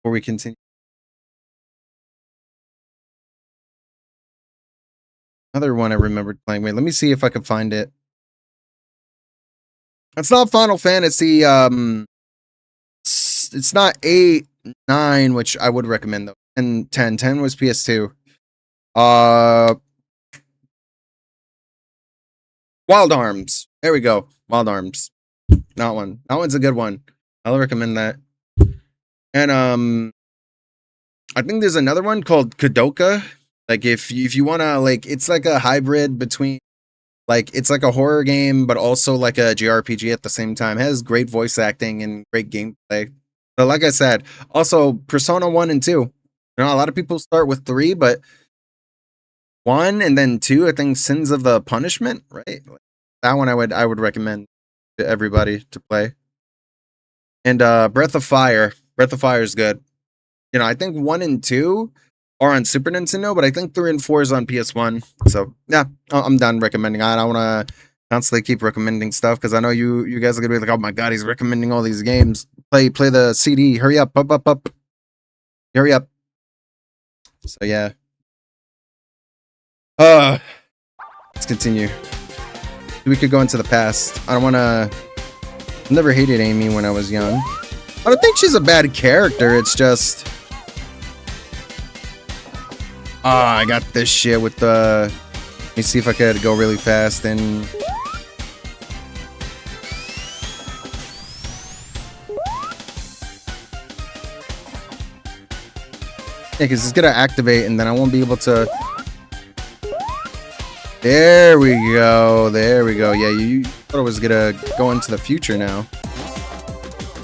Before we continue. Another one I remembered playing. Wait, let me see if I can find it. It's not Final Fantasy. It's not 8, 9, which I would recommend though. And 10. 10 was PS2. Wild Arms. There we go. Wild Arms. That one. That one's a good one. I'll recommend that. And I think there's another one called Kadoka. Like if you wanna like, it's like a hybrid between like it's like a horror game, but also like a JRPG at the same time. It has great voice acting and great gameplay. But like I said, also Persona 1 and 2. A lot of people start with 3, but 1 and then 2, I think Sins of the Punishment, right? That one I would recommend to everybody to play. And Breath of Fire. Breath of Fire is good. I think 1 and 2 are on Super Nintendo, but I think 3 and 4 is on PS1. So yeah, I'm done recommending. I don't want to constantly keep recommending stuff because I know you guys are gonna be like, oh my god, he's recommending all these games. Play the CD. Hurry up, up. Hurry up. So yeah. Let's continue. We could go into the past. I don't want to. Never hated Amy when I was young. I don't think she's a bad character. It's just. I got this shit with the. Let me see if I could go really fast and. Yeah, because it's gonna activate and then I won't be able to. There we go. Yeah, you thought it was gonna go into the future now.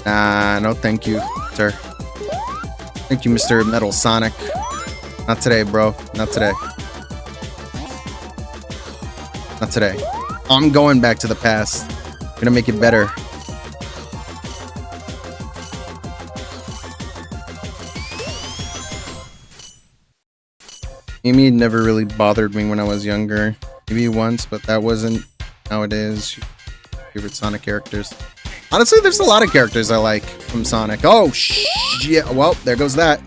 Nah, no thank you, sir. Thank you, Mr. Metal Sonic. Not today, bro. Not today. Not today. I'm going back to the past. Gonna make it better. Amy never really bothered me when I was younger. Maybe once, but that wasn't how it is. Favorite Sonic characters. Honestly, there's a lot of characters I like from Sonic. Oh, shit. Well, there goes that.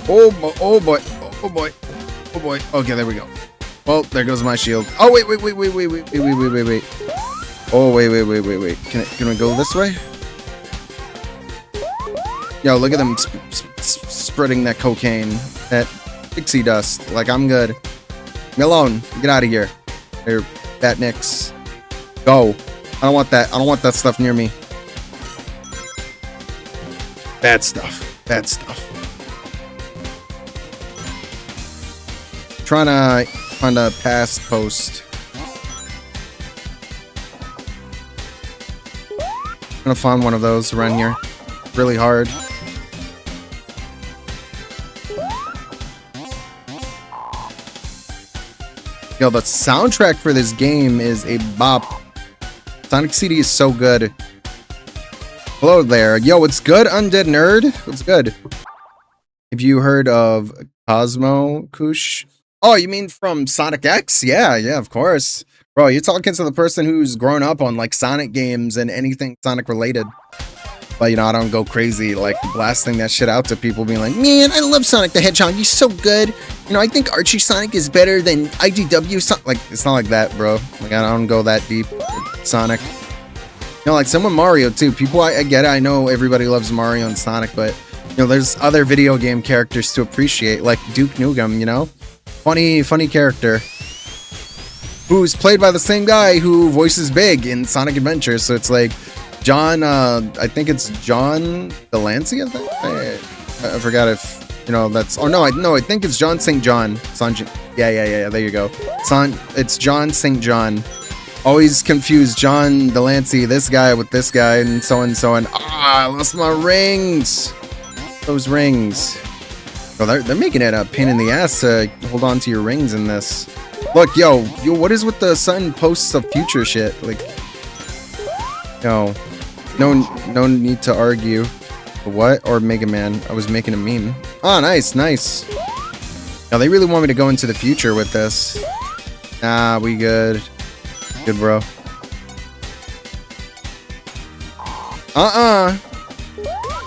Oh, oh boy. Oh, boy. Oh, boy. Okay, there we go. Well, there goes my shield. Oh, wait. Oh, wait. Can we go this way? Yo, look at them spreading that cocaine. That pixie dust. Like, I'm good. Leave me alone. Get out of here. Here, Bat Nix. Go. I don't want that. I don't want that stuff near me. Bad stuff. Bad stuff. Trying to find a past post. I'm gonna find one of those around here. Really hard. Yo, the soundtrack for this game is a bop. Sonic CD is so good. Hello there. Yo, what's good, Undead Nerd? What's good? Have you heard of Cosmo Kush? Oh, you mean from Sonic X? Yeah, of course. Bro, you're talking to the person who's grown up on like Sonic games and anything Sonic related. But you know, I don't go crazy like blasting that shit out to people being like, man, I love Sonic the Hedgehog. He's so good. You know, I think Archie Sonic is better than IDW Sonic. Like, it's not like that, bro. Like, I don't go that deep with Sonic. You know, like some with Mario too. People, I get it. I know everybody loves Mario and Sonic, but you know, there's other video game characters to appreciate, like Duke Nukem, you know? Funny character. Who's played by the same guy who voices Big in Sonic Adventure. So it's like John, I think it's John Delancey, I think? I forgot if, you know, that's, oh no, I think it's John St. John. Yeah, there you go. It's John St. John. Always confuse John Delancey, this guy with this guy, and so on. Ah, I lost my rings. Those rings. Oh, they're making it a pain in the ass to hold on to your rings in this. Look, yo, what is with the sudden posts of future shit? Like, yo, no need to argue. What? Or Mega Man? I was making a meme. Oh, nice. Now they really want me to go into the future with this. Nah, we good. Good, bro.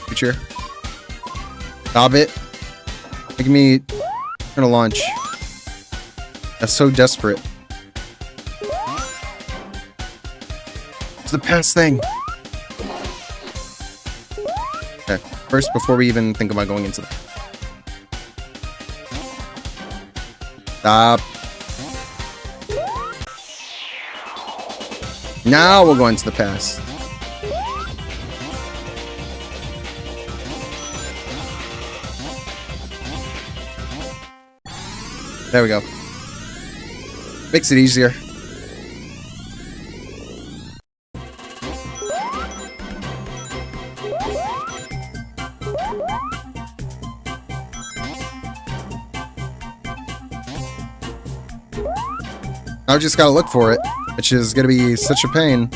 Future. Stop it. Making me gonna launch. That's so desperate. It's the past thing. Okay, first, before we even think about going into the... Stop. Now we'll go into the past. There we go. Makes it easier. Now I just gotta look for it, which is gonna be such a pain.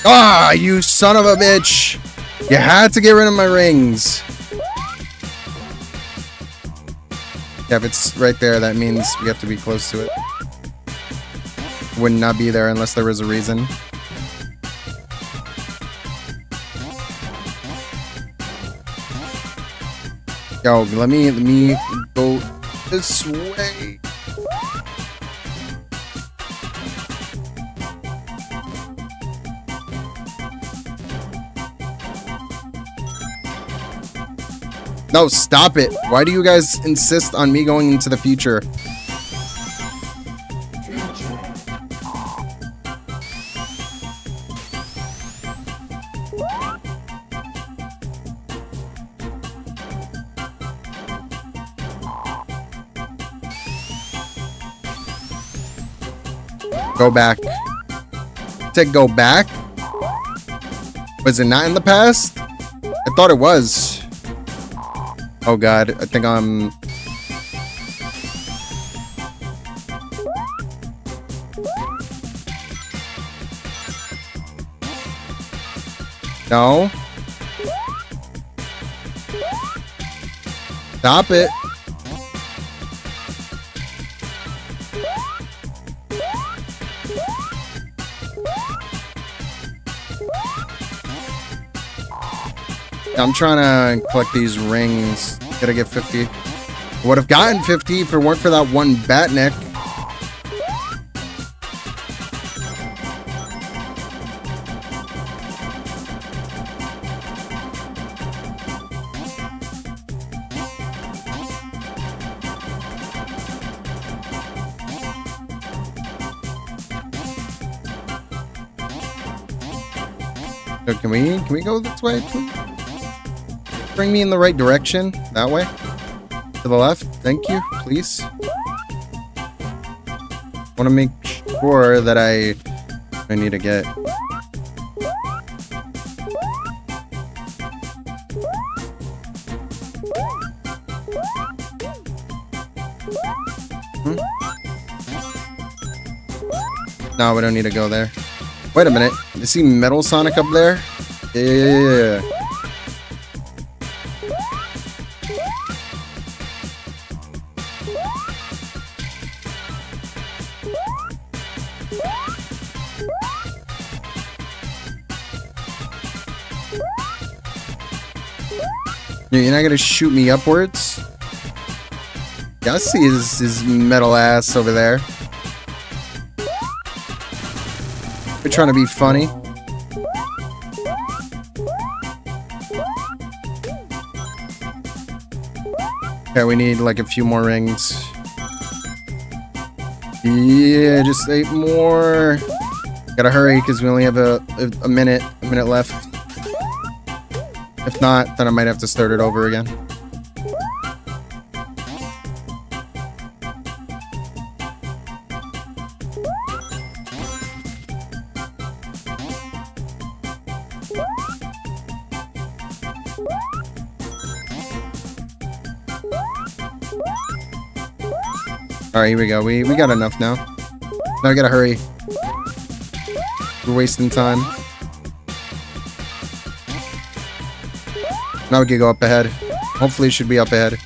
Ah, you son of a bitch! You had to get rid of my rings. Yeah, if it's right there, that means we have to be close to it. Would not be there unless there was a reason. Yo, let me go this way. No, stop it. Why do you guys insist on me going into the future? Go back. To go back? Was it not in the past? I thought it was. Oh god, I think I'm... No. Stop it. I'm trying to collect these rings. Gotta get 50. Would have gotten 50 if it weren't for that one Batnik. So can we go this way, please? Bring me in the right direction. That way. To the left. Thank you, please. Want to make sure that I need to get. No, we don't need to go there. Wait a minute. You see Metal Sonic up there? Yeah. You're not gonna shoot me upwards? Yeah, I see his metal ass over there. We're trying to be funny. Okay, we need like a few more rings. Yeah, just 8 more. Gotta hurry because we only have a minute left. If not, then I might have to start it over again. Alright, here we go. We got enough now. Now we gotta hurry. We're wasting time. Now we can go up ahead. Hopefully it should be up ahead.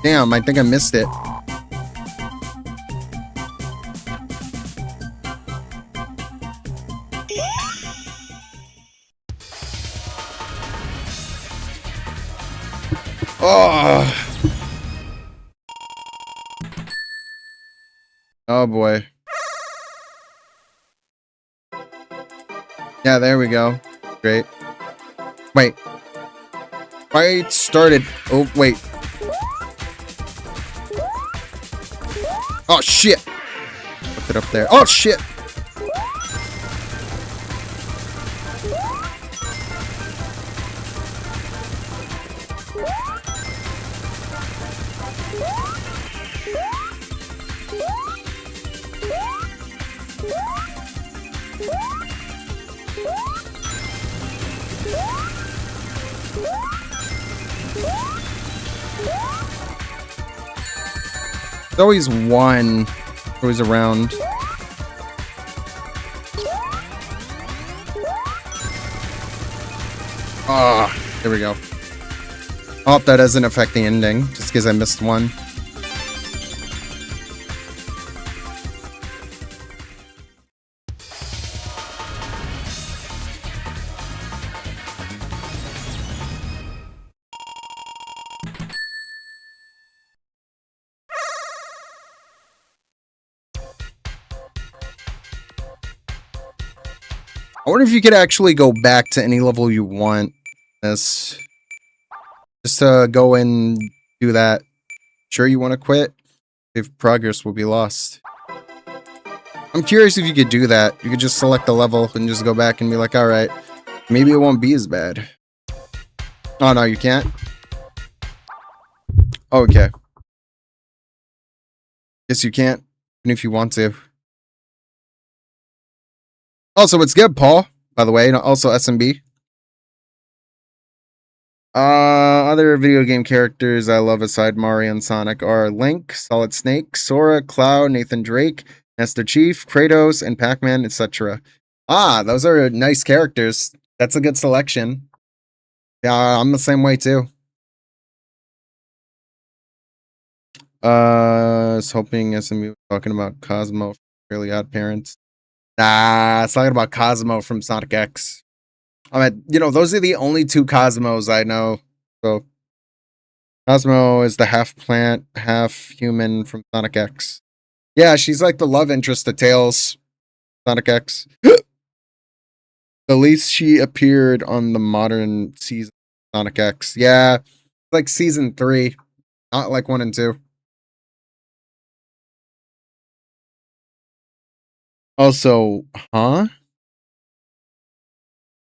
Damn, I think I missed it. Oh. Oh boy. Yeah, there we go. Great. Wait. Fight started. Oh, wait. Oh, shit. Put it up there. Oh, shit. There's always one always around. Ah, there we go. I hope that doesn't affect the ending, just because I missed one. I wonder if you could actually go back to any level you want. This. Just to go and do that. Sure you want to quit? If progress will be lost. I'm curious if you could do that. You could just select the level and just go back and be like, alright, maybe it won't be as bad. Oh no, you can't? Okay. Guess you can't, even if you want to. Also, it's good, Paul, by the way, and also SMB. Other video game characters I love aside Mario and Sonic are Link, Solid Snake, Sora, Cloud, Nathan Drake, Master Chief, Kratos, and Pac-Man, etc. Ah, those are nice characters. That's a good selection. Yeah, I'm the same way too. I was hoping SMU was talking about Cosmo from Fairly Odd Parents. Nah, it's talking about Cosmo from Sonic X. I mean, those are the only two Cosmos I know. So, Cosmo is the half plant, half human from Sonic X. Yeah, she's like the love interest to Tails, Sonic X. At least she appeared on the modern season of Sonic X. Yeah, like season 3, not like 1 and 2. Also, huh?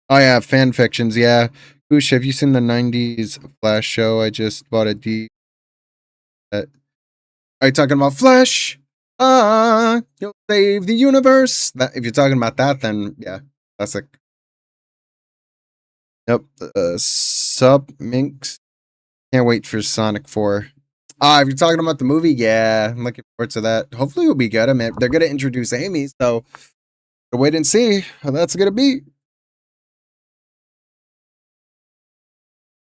Oh yeah, fan fictions, yeah. Kush, have you seen the 90s Flash show? I just bought a D. Are you talking about Flash? You'll save the universe. If you're talking about that, then yeah, classic. Yep. Sup, Minx. Can't wait for Sonic 4. If you're talking about the movie, yeah, I'm looking forward to that. Hopefully it'll be good. I mean, they're gonna introduce Amy, so we'll wait and see how that's gonna be.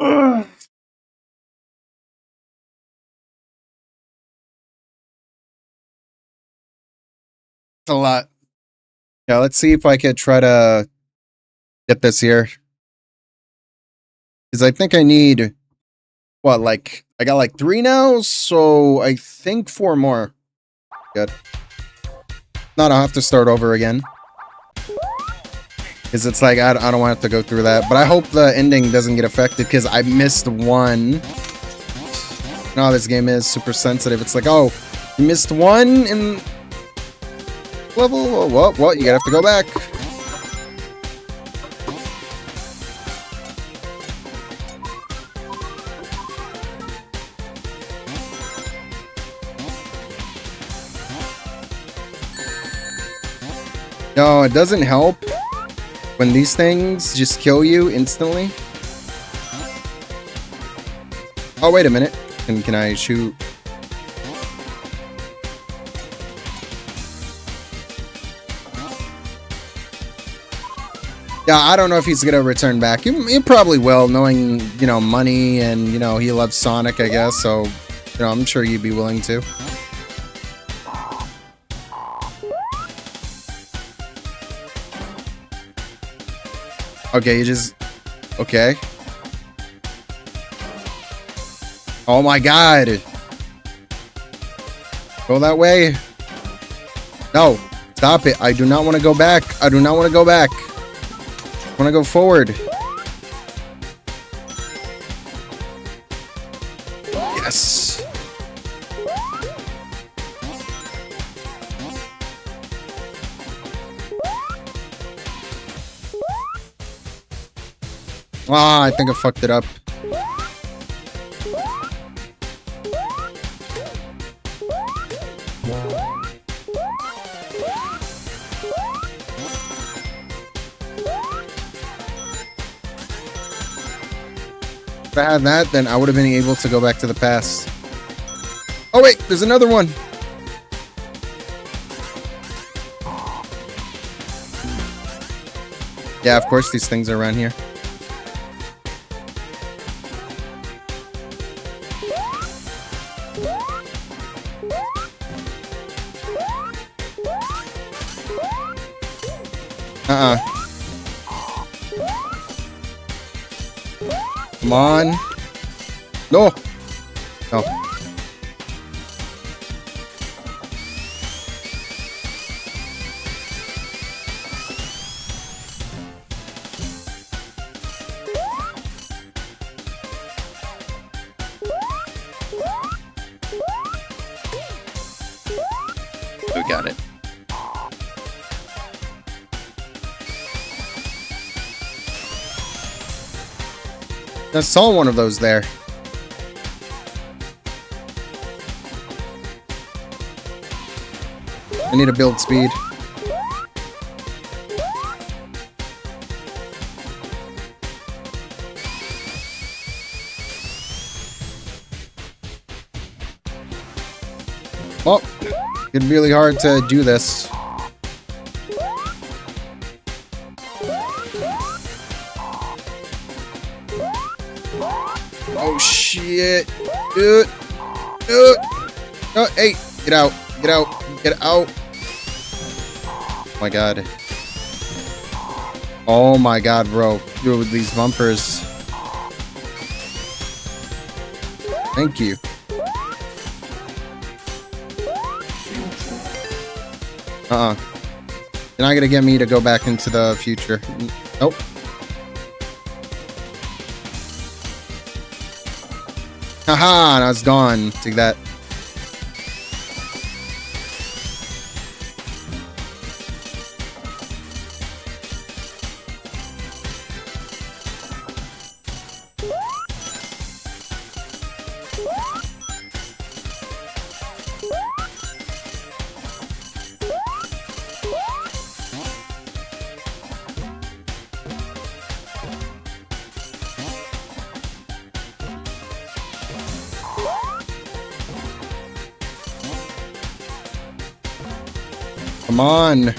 Ugh. It's a lot. Yeah, let's see if I could try to get this here. Because I think I need, what, like, I got like 3 now, so I think 4 more. Good. Not, I'll have to start over again. Because it's like, I don't want to have to go through that. But I hope the ending doesn't get affected, because I missed one. No, this game is super sensitive. It's like, oh, you missed one in level? Well, you gotta have to go back. No, it doesn't help when these things just kill you instantly. Oh, wait a minute. Can I shoot? Yeah, I don't know if he's gonna return back. He probably will, knowing, money and, he loves Sonic, I guess. So, I'm sure he'd be willing to. Okay, okay. Oh my god. Go that way. No, stop it. I do not want to go back. I do not want to go back. I want to go forward. Yes. I think I fucked it up. If I had that, then I would have been able to go back to the past. Oh wait, there's another one. Yeah, of course these things are around here. Come on. No. No. got it. I saw one of those there. I need to build speed. Oh, it's really hard to do this. Oh shit, dude. Oh, hey, get out, get out, get out. Oh my god. Oh my god, bro. Dude, with these bumpers. Thank you. You're not gonna get me to go back into the future. Nope. Haha, now it's gone. Take that. Come on.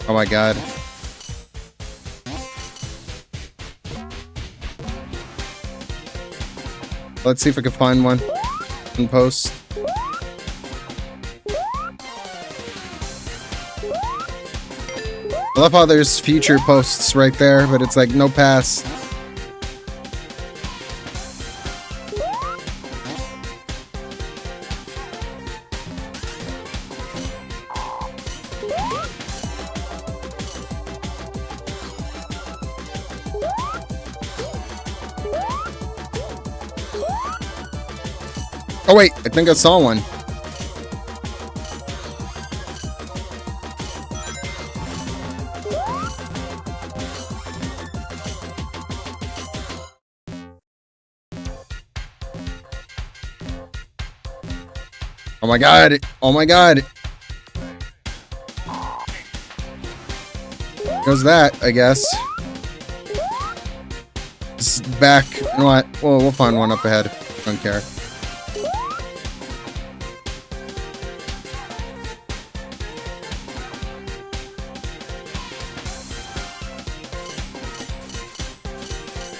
Oh my god. Let's see if I can find one in post. I love how there's future posts right there, but it's like no past. Oh wait, I think I saw one. Oh my god. Oh my god. Goes that, I guess. It's back. You know what? Well, we'll find one up ahead. Don't care.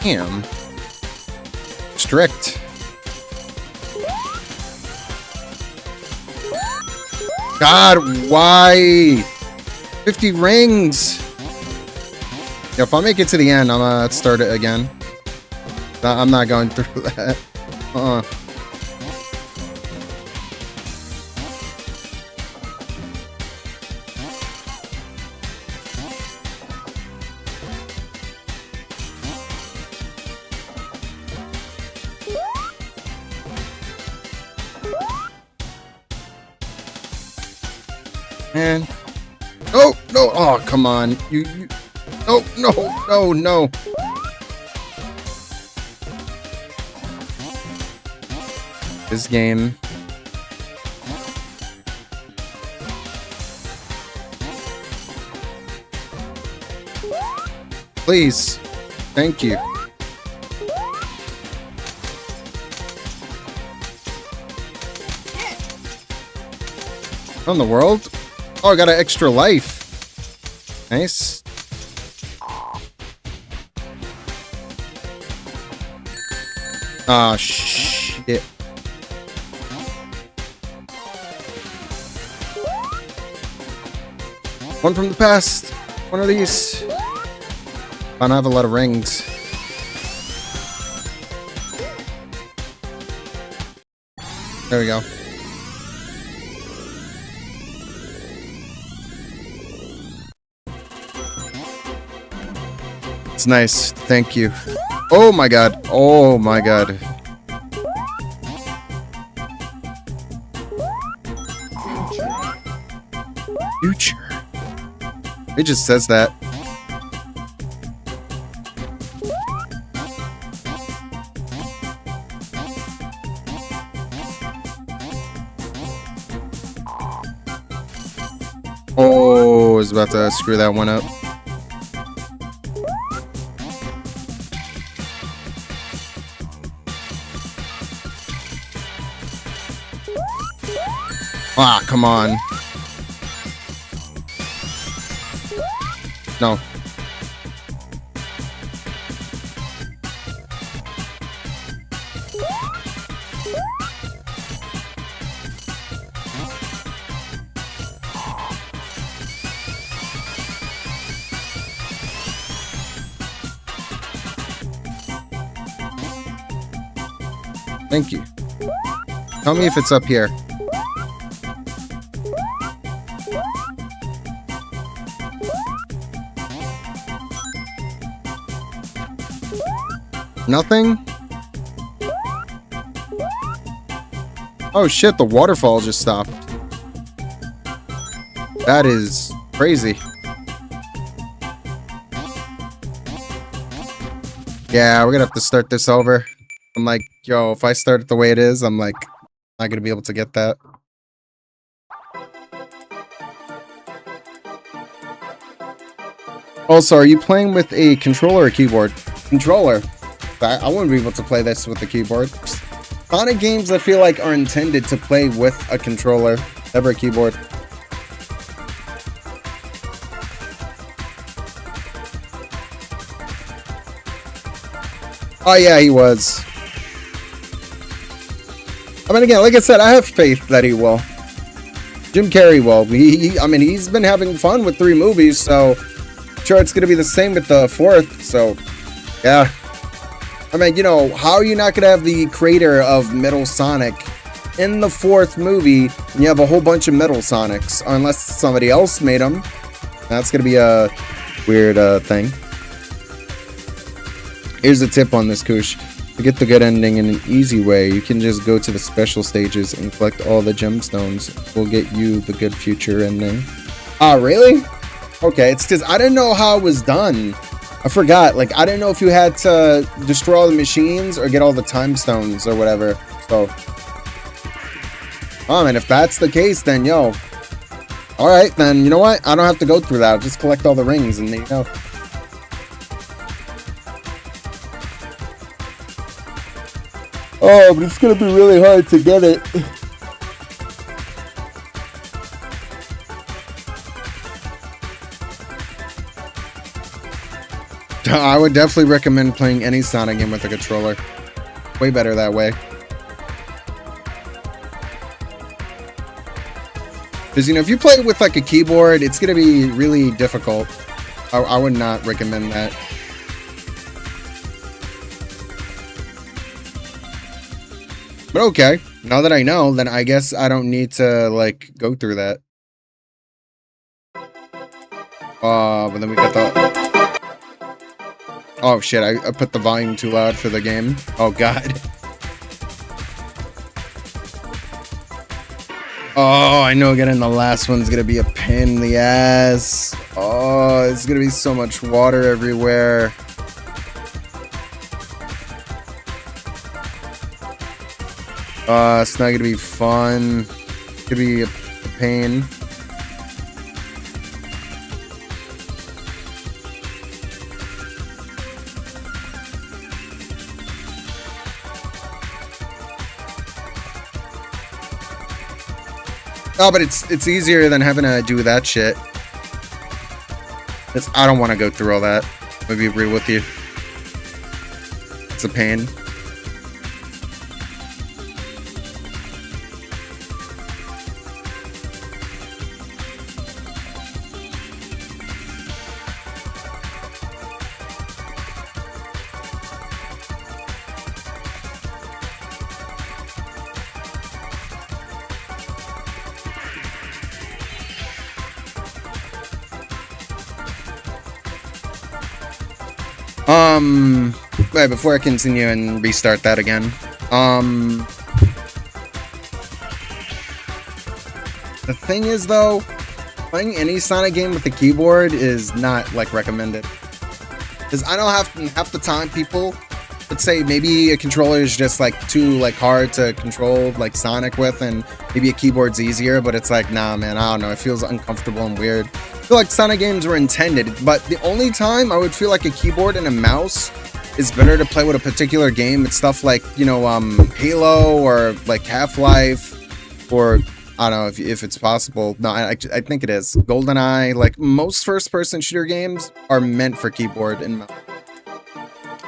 Damn. Strict. God, why? 50 rings. Yeah, if I make it to the end, I'm gonna start it again. I'm not going through that. Man. Oh, no. Oh, come on. You. No, no, no, no. This game. Please. Thank you. What in the world? Oh, I got an extra life. Nice. Ah, shit. One from the past. One of these. I don't have a lot of rings. There we go. It's nice. Thank you. Oh my god. Oh my god. Future. It just says that. Oh, I was about to screw that one up. Ah, come on. No. Thank you. Tell me if it's up here. Nothing? Oh shit, the waterfall just stopped. That is crazy. Yeah, we're gonna have to start this over. I'm like, yo, if I start it the way it is, I'm like, not gonna be able to get that. Also, are you playing with a controller or keyboard? Controller. I wouldn't be able to play this with the keyboard. Sonic games, I feel like, are intended to play with a controller, never a keyboard. Oh yeah, he was. I mean, again, like I said, I have faith that he will. Jim Carrey will. I mean, he's been having fun with 3 movies, so sure it's gonna be the same with the 4th. So, yeah. I mean, you know, how are you not gonna have the creator of Metal Sonic in the 4th movie and you have a whole bunch of Metal Sonics? Unless somebody else made them. That's gonna be a weird thing. Here's a tip on this, Kush. To get the good ending in an easy way, you can just go to the special stages and collect all the gemstones. We'll get you the good future ending. Ah, really? Okay, it's because I didn't know how it was done. I forgot. Like, I didn't know if you had to destroy all the machines or get all the time stones or whatever. So, oh, and if that's the case, then yo. Alright, then you know what? I don't have to go through that. I'll just collect all the rings and there you go. Oh, but it's gonna be really hard to get it. I would definitely recommend playing any Sonic game with a controller. Way better that way. Because, you know, if you play it with like a keyboard, it's gonna be really difficult. I would not recommend that. But okay, now that I know, then I guess I don't need to, like, go through that. But then we got the... Oh, shit, I put the volume too loud for the game. Oh, God. Oh, I know getting the last one's gonna be a pain in the ass. Oh, it's gonna be so much water everywhere. It's not gonna be fun. It's gonna be a pain. Oh, but it's easier than having to do that shit. 'Cause I don't want to go through all that. Maybe agree with you. It's a pain. Right, before I continue and restart that again. The thing is though, playing any Sonic game with a keyboard is not like recommended. Because I know half the time people would say maybe a controller is just like too like hard to control like Sonic with, and maybe a keyboard's easier, but it's like, nah man, I don't know, it feels uncomfortable and weird. I feel like Sonic games were intended, but the only time I would feel like a keyboard and a mouse is better to play with a particular game, it's stuff like, you know, Halo or like Half-Life, or I don't know if it's possible. No, I think it is. GoldenEye, like most first-person shooter games are meant for keyboard and mouse.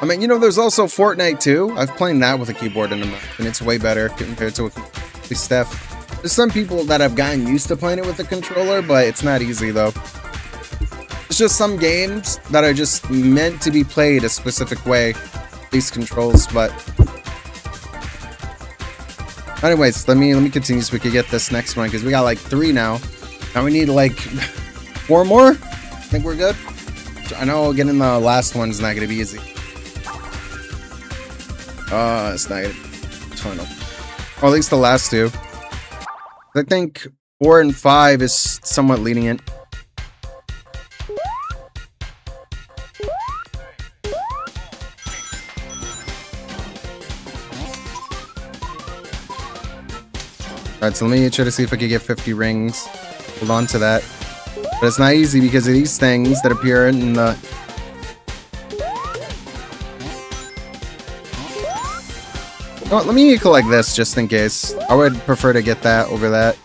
I mean, you know, there's also Fortnite too. I've played that with a keyboard and a mouse, and it's way better compared to stuff. There's some people that have gotten used to playing it with a controller, but it's not easy though. It's just some games that are just meant to be played a specific way, these controls, but anyways, let me continue so we can get this next one, because we got like 3 now. Now we need like 4 more. I think we're good. I know getting the last one's not gonna be easy. It's not gonna, it's fine. Or at least the last 2. I think 4 and 5 is somewhat lenient. Alright, so let me try to see if I can get 50 rings. Hold on to that. But it's not easy because of these things that appear in the... Oh, let me collect this just in case. I would prefer to get that over that.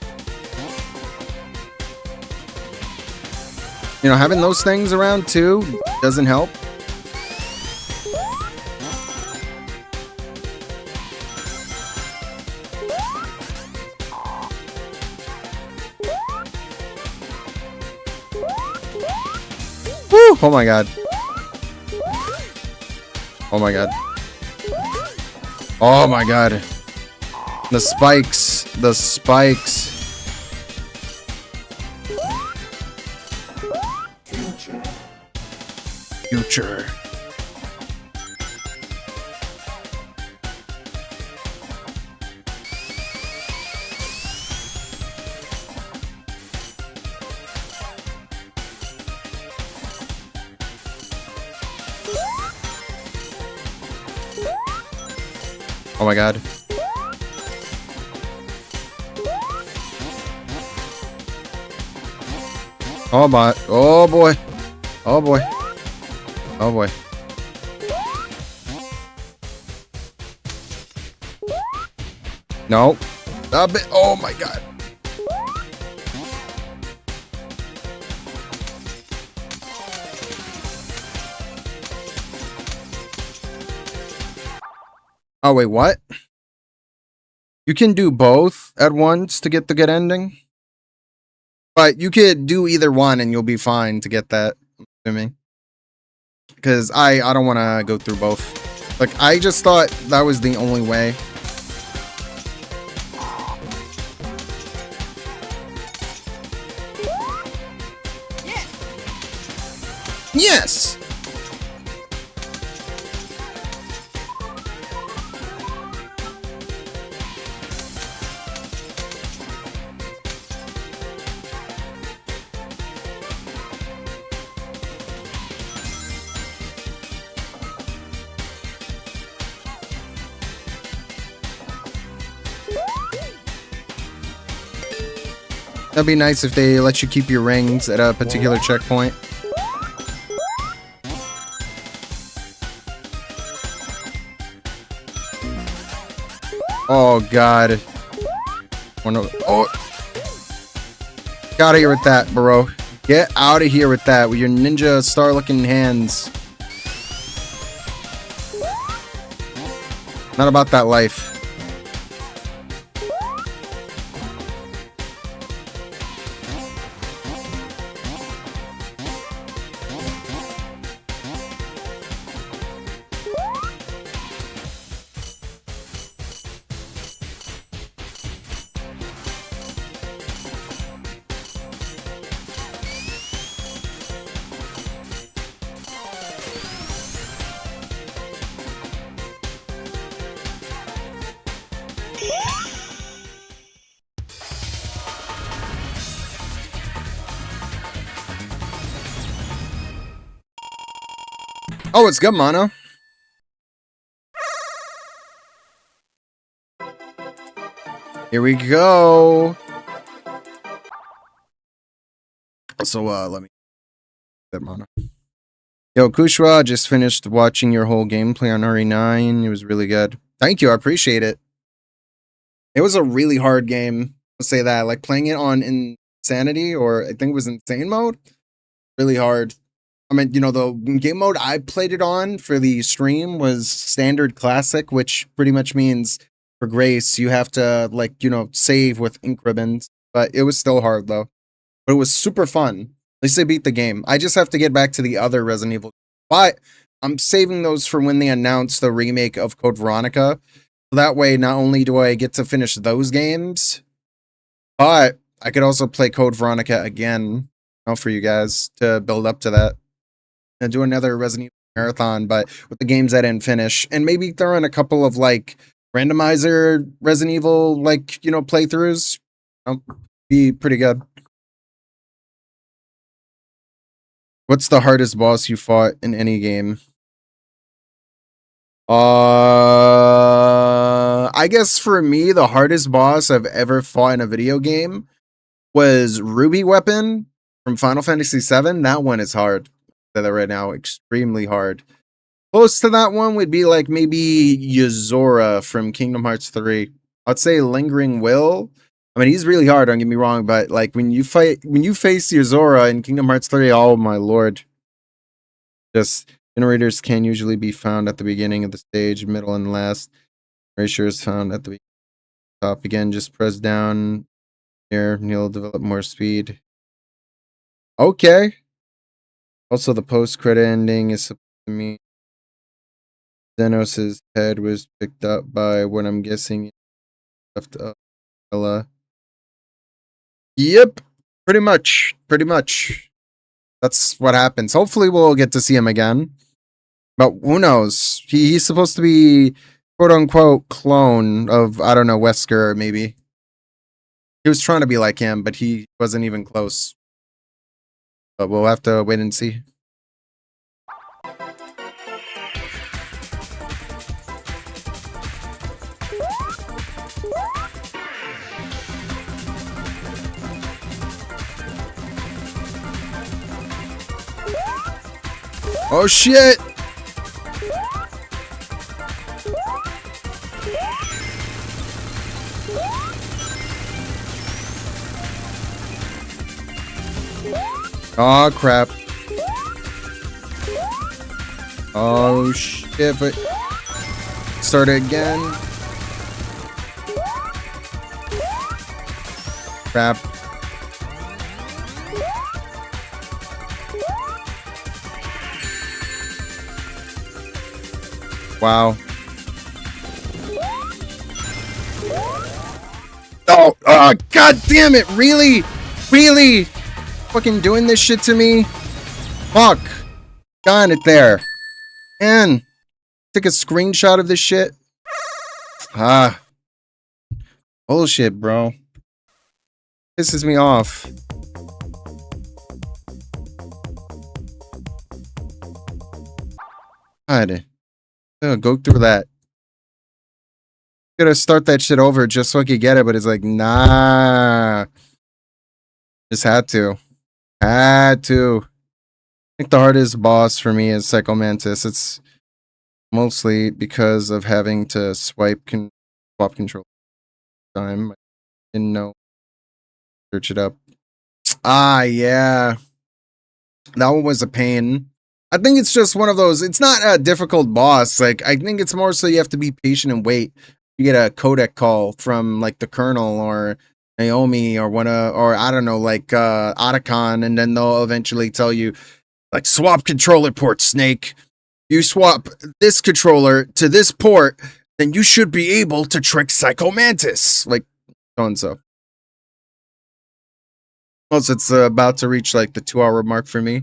You know, having those things around too doesn't help. Woo! Oh my god. Oh my god. Oh my god. The spikes. The spikes. Future. Oh my god. Oh my. Oh boy. Oh boy. Oh boy. No. Stop it. Oh my god. Oh, wait, what? You can do both at once to get the good ending? But you could do either one and you'll be fine to get that, I'm assuming. Because I don't want to go through both. Like, I just thought that was the only way. Yes! That'd be nice if they let you keep your rings at a particular checkpoint. Oh god. Oh, get out of here with that, bro. Get out of here with that with your ninja star looking hands. Not about that life. Oh, it's good, Mono. Here we go. So, let me that Mono. Yo, Kushowa, just finished watching your whole gameplay on RE9. It was really good. Thank you, I appreciate it. It was a really hard game. I'll say that. Like playing it on Insanity, or I think it was Insane mode. Really hard. I mean, the game mode I played it on for the stream was Standard Classic, which pretty much means for Grace, you have to, save with ink ribbons. But it was still hard, though. But it was super fun. At least I beat the game. I just have to get back to the other Resident Evil. But I'm saving those for when they announce the remake of Code Veronica. So that way, not only do I get to finish those games, but I could also play Code Veronica again, for you guys to build up to that. And do another Resident Evil marathon, but with the games I didn't finish. And maybe throw in a couple of, randomizer Resident Evil, playthroughs. Be pretty good. What's the hardest boss you fought in any game? I guess for me, the hardest boss I've ever fought in a video game was Ruby Weapon from Final Fantasy VII. That one is hard. I'll say that right now, extremely hard. Close to that one would be maybe Yuzora from Kingdom Hearts 3. I'd say Lingering Will. I mean, he's really hard, don't get me wrong, but when you face Yuzora in Kingdom Hearts 3, oh my lord. Just generators can usually be found at the beginning of the stage, middle, and last. Erasure is found at the top. Again, just press down here and you'll develop more speed. Okay. Also, the post-credit ending is supposed to mean Zenos' head was picked up by what I'm guessing left up Ella. Yep. Pretty much. That's what happens. Hopefully we'll get to see him again. But who knows? He's supposed to be quote-unquote clone of, I don't know, Wesker, maybe. He was trying to be like him, but he wasn't even close. But we'll have to wait and see. Oh shit! Oh crap. Oh shit, but start it again. Crap. Wow. Oh, god damn it, really? Really? Fucking doing this shit to me? Fuck. Got it there. Man. Take a screenshot of this shit. Ah. Bullshit, bro. Pisses me off. God. Go through that. Gotta start that shit over just so I could get it, but it's like, nah. Just had to. I think the hardest boss for me is Psycho Mantis. It's mostly because of having to swap control time. I didn't know. Search it up. Ah, yeah. That one was a pain. I think it's just one of those. It's not a difficult boss. I think it's more so you have to be patient and wait. You get a codec call from the Colonel or Naomi or or I don't know, Otacon, and then they'll eventually tell you, swap controller port, Snake. You swap this controller to this port, then you should be able to trick Psycho Mantis. So and so. Also, it's about to reach the 2-hour mark for me.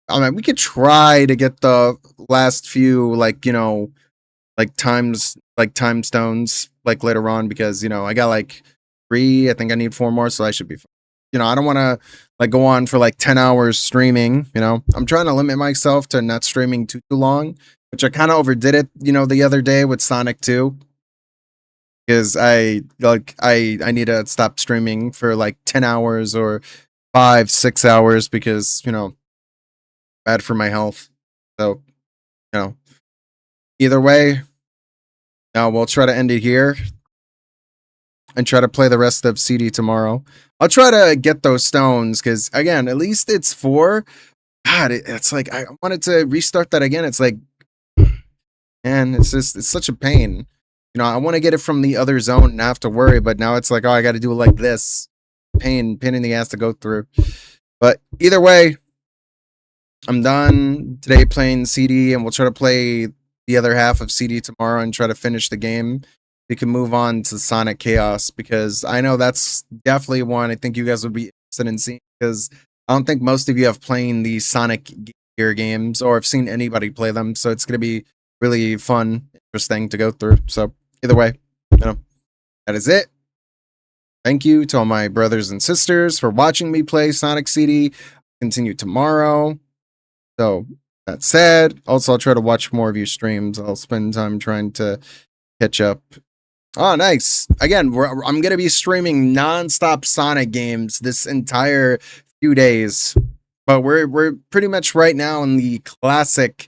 I mean, we could try to get the last few, time stones, later on, because, I got 3, I think I need 4 more, so I should be fine. I don't want to like go on for like 10 hours streaming. I'm trying to limit myself to not streaming too long, which I kind of overdid it, the other day with Sonic 2, because I need to stop streaming for like 10 hours or 5-6 hours because, bad for my health. So, you know, either way, now we'll try to end it here and try to play the rest of CD tomorrow. I'll try to get those stones because, again, at least it's 4. God, it's like I wanted to restart that again. It's like, man, it's such a pain. I want to get it from the other zone and not have to worry, but now it's like, oh, I got to do it like this. Pain in the ass to go through. But either way, I'm done today playing CD, and we'll try to play the other half of CD tomorrow and try to finish the game. We can move on to Sonic Chaos because I know that's definitely one I think you guys would be interested in seeing, because I don't think most of you have played the Sonic Gear games or have seen anybody play them. So it's going to be really fun, interesting to go through. So either way, that is it. Thank you to all my brothers and sisters for watching me play Sonic CD. Continue tomorrow. So that said, also I'll try to watch more of your streams. I'll spend time trying to catch up. Oh, nice. Again, I'm going to be streaming nonstop Sonic games this entire few days. But we're pretty much right now in the classic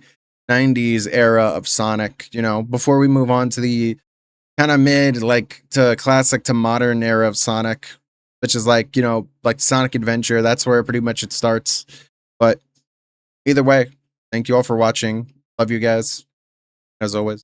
90s era of Sonic, before we move on to the kind of mid, like to classic to modern era of Sonic, which is like, like Sonic Adventure. That's where pretty much it starts. But either way, thank you all for watching. Love you guys, as always.